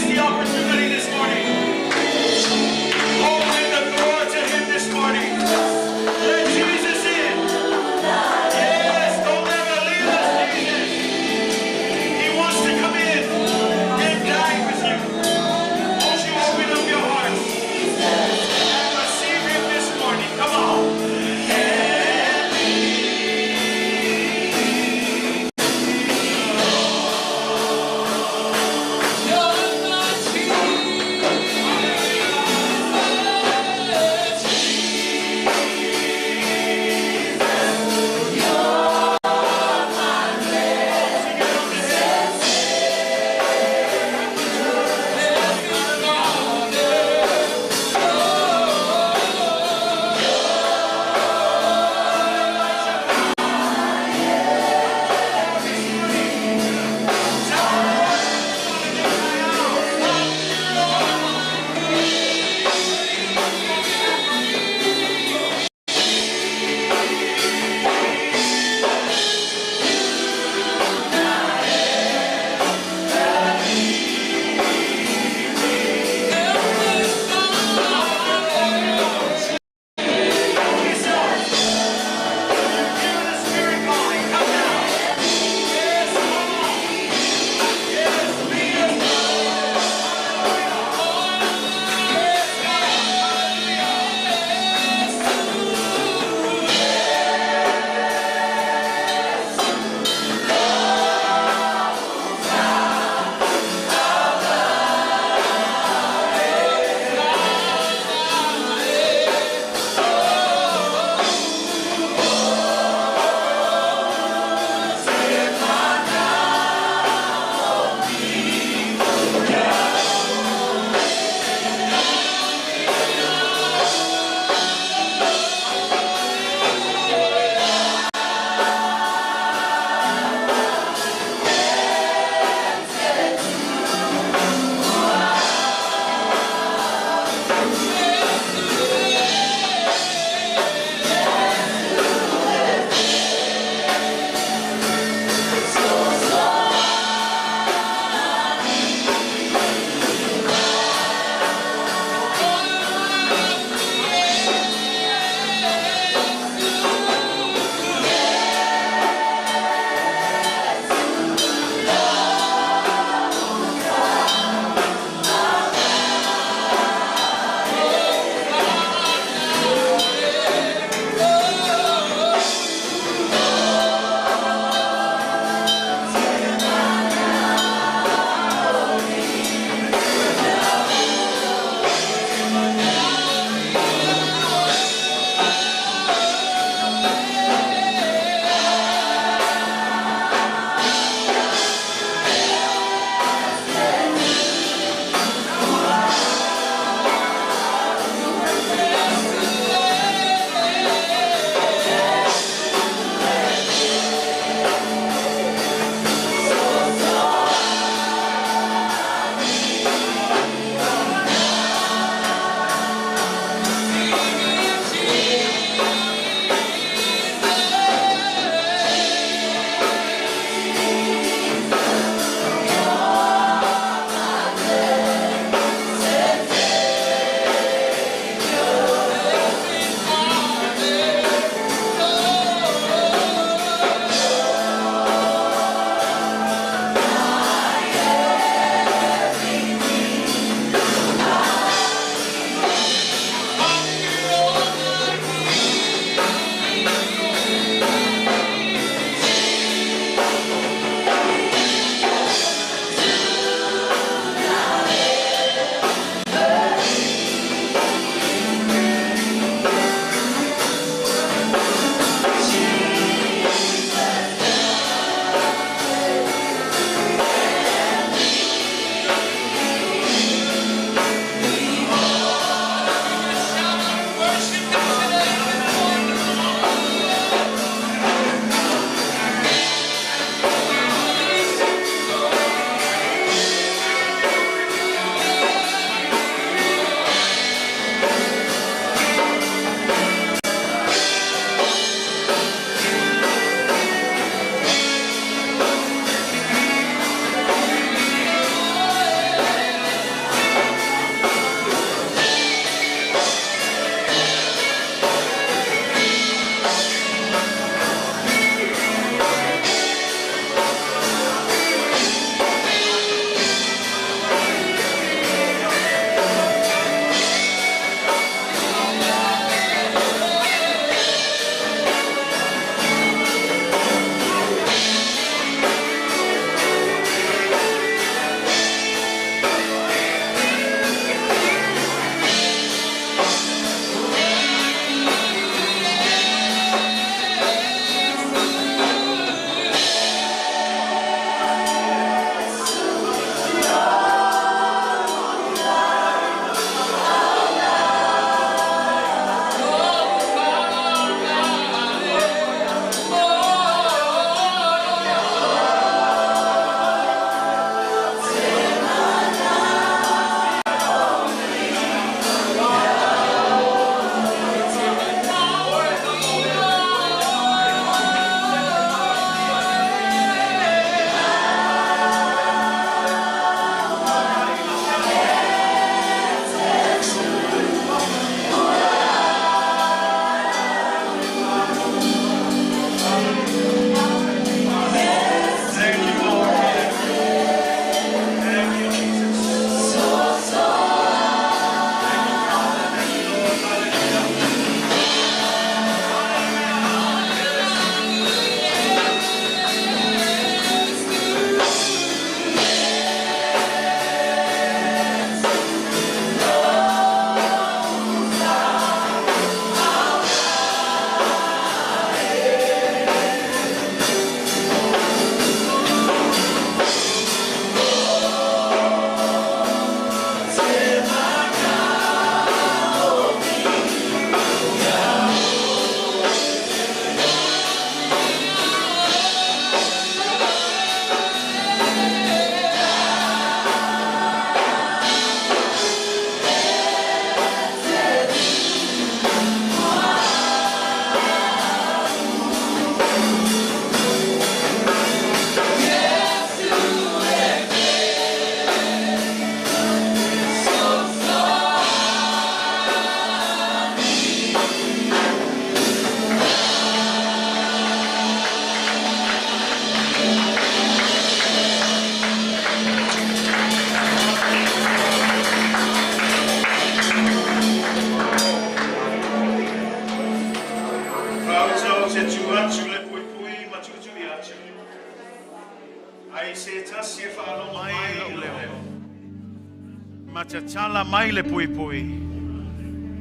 Matatala mai le pui pui.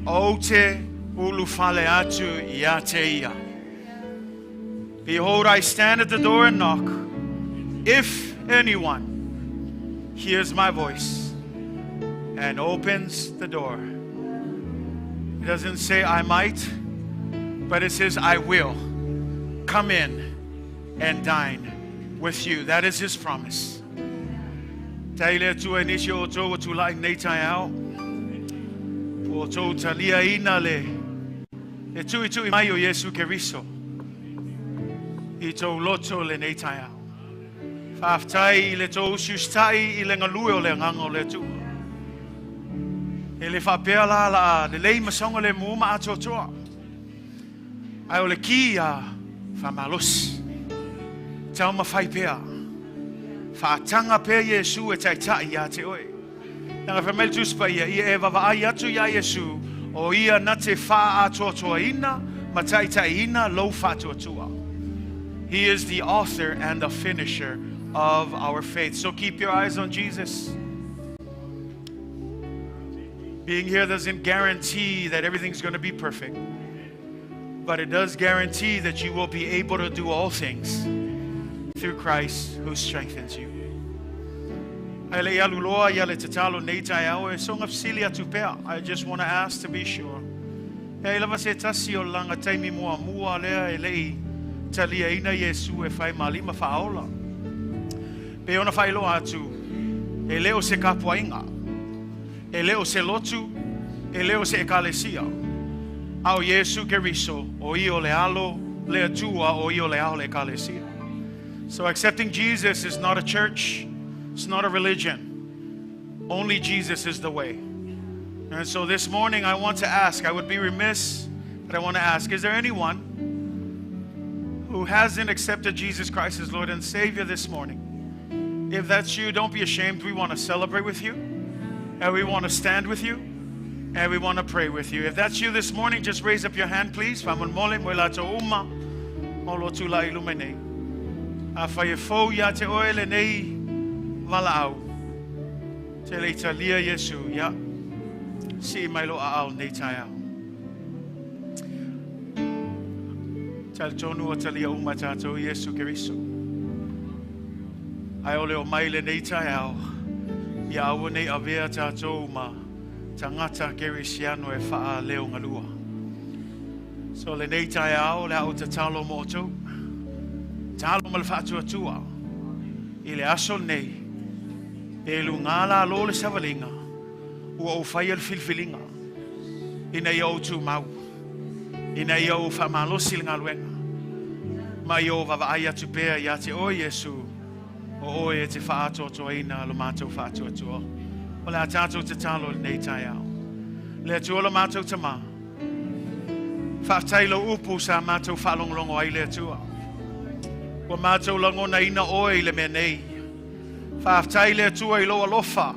O te ulu fale atu ia te ia. Behold, I stand at the door and knock. If anyone hears my voice and opens the door. It doesn't say I might, but it says I will come in and dine with you. That is his promise. Taile tu inisio to tu lai nei tai au. O to talia ina le. E tu mai o Yesu Keriso. I to loto le nei tai au. Faftai le to sustai I le ngalui o le ngango le tu. E le whapea la le lei masonga le muuma ato toa. Ai o le ki a whamalos. Tau mawhai pea. Whaatanga pea Yesu e taitai a te oe. Nanga whamel tuspa ia e wawaai atu ia Yesu. O ia na te wha ato toa ina, ma taitai ina lo wha ato toa. He is the author and the finisher of our faith. So keep your eyes on Jesus. Being here doesn't guarantee that everything's going to be perfect. But it does guarantee that you will be able to do all things through Christ who strengthens you. I just want to ask to be sure. E leo se lotu, e leo se ekalesia. Au Yesu Keriso, o io le alo, le atua, o io le ao le ekalesia. So accepting Jesus is not a church, it's not a religion. Only Jesus is the way. And so this morning I want to ask, I would be remiss, but I want to ask, is there anyone who hasn't accepted Jesus Christ as Lord and Savior this morning? If that's you, don't be ashamed. We want to celebrate with you. And we want to stand with you. And we want to pray with you. If that's you this morning, just raise up your hand, please. If ia awa nei avea tātou ma tangata kerisiano e wha leo ngalua. So le nei tai ao le au te talo mo tau. Talo ma le whaatua tua. I le aso nei. E lu ngala lo le savalinga. Ua o whai al filfilinga. Ina i au tu mau. Ina i au wha malosi le ngaluenga. Ma i o vava ai atu pea i ate o Yesu. O oe te whaato toa ina lo mātou whaatua toa. O le atatou te talo nei tai au. Le atua lo mātou te mā. Whaatai lo upu sa mātou whaalongolongo ai le atua. Wa mātou lango na ina oe le mea nei. Whaatai le atua I loa lofa.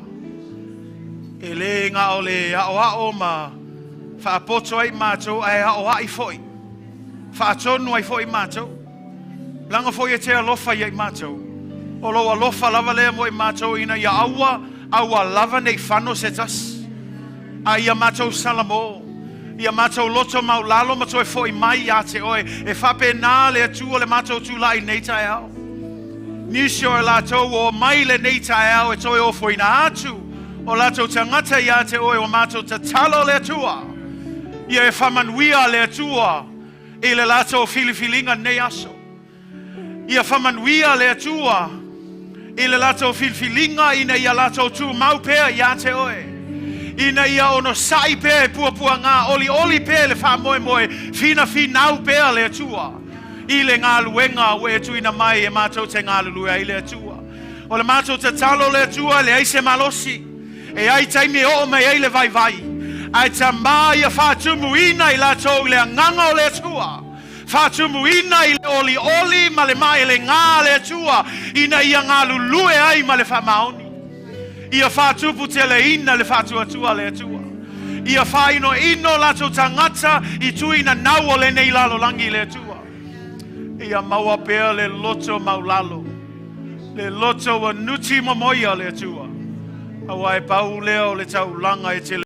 E le ngā o le ao ma. Whaapoto ai mātou ai ao ai foi. Whaatonu ai foi mātou. Langa foi e te alofa i ai mātou. O loa lofa lava lea mo I mātou ina ia aua lava nei whano setas. A ia mātou salamo. Ia mātou loto mau lalo mato e fo I mai a te oe. E whape nā le atu o le mātou tūlai nei tai au. Nisio e lātou o mai le nei tai au e toi o fo ina atu. O lātou tangata I a te oe o mātou te talo le atua. Ia e whamanuia le atua. E le lātou filifilinga nei aso. Ia whamanuia le atua. I le lato filfilinga ina ia lato tu mau pea ia te oe. Ina ia ono sai pea e pua ngā oli pea le wha moe fina au pea le atua. I le ngā luenga o e tu ina mai e mātou te ngā lulua I le atua. O le mātou te talo le atua le aise malosi. E ai taimi o me ei le vai. Ai ta mai a whātumu ina I lato le anganga o le atua. Whātumu ina I le oli ma le mai le ngā le atua. Ina ia ngā lulue ai ma le whamaoni. Ia whātupu te le ina le whātuatua le atua. Ia whaino ino lato tangata I tuina nau o le nei lalo langi le atua. Ia maua pea le loto maulalo. Le loto wa nuti mamoia le atua. Awai pau leo le tau langa e te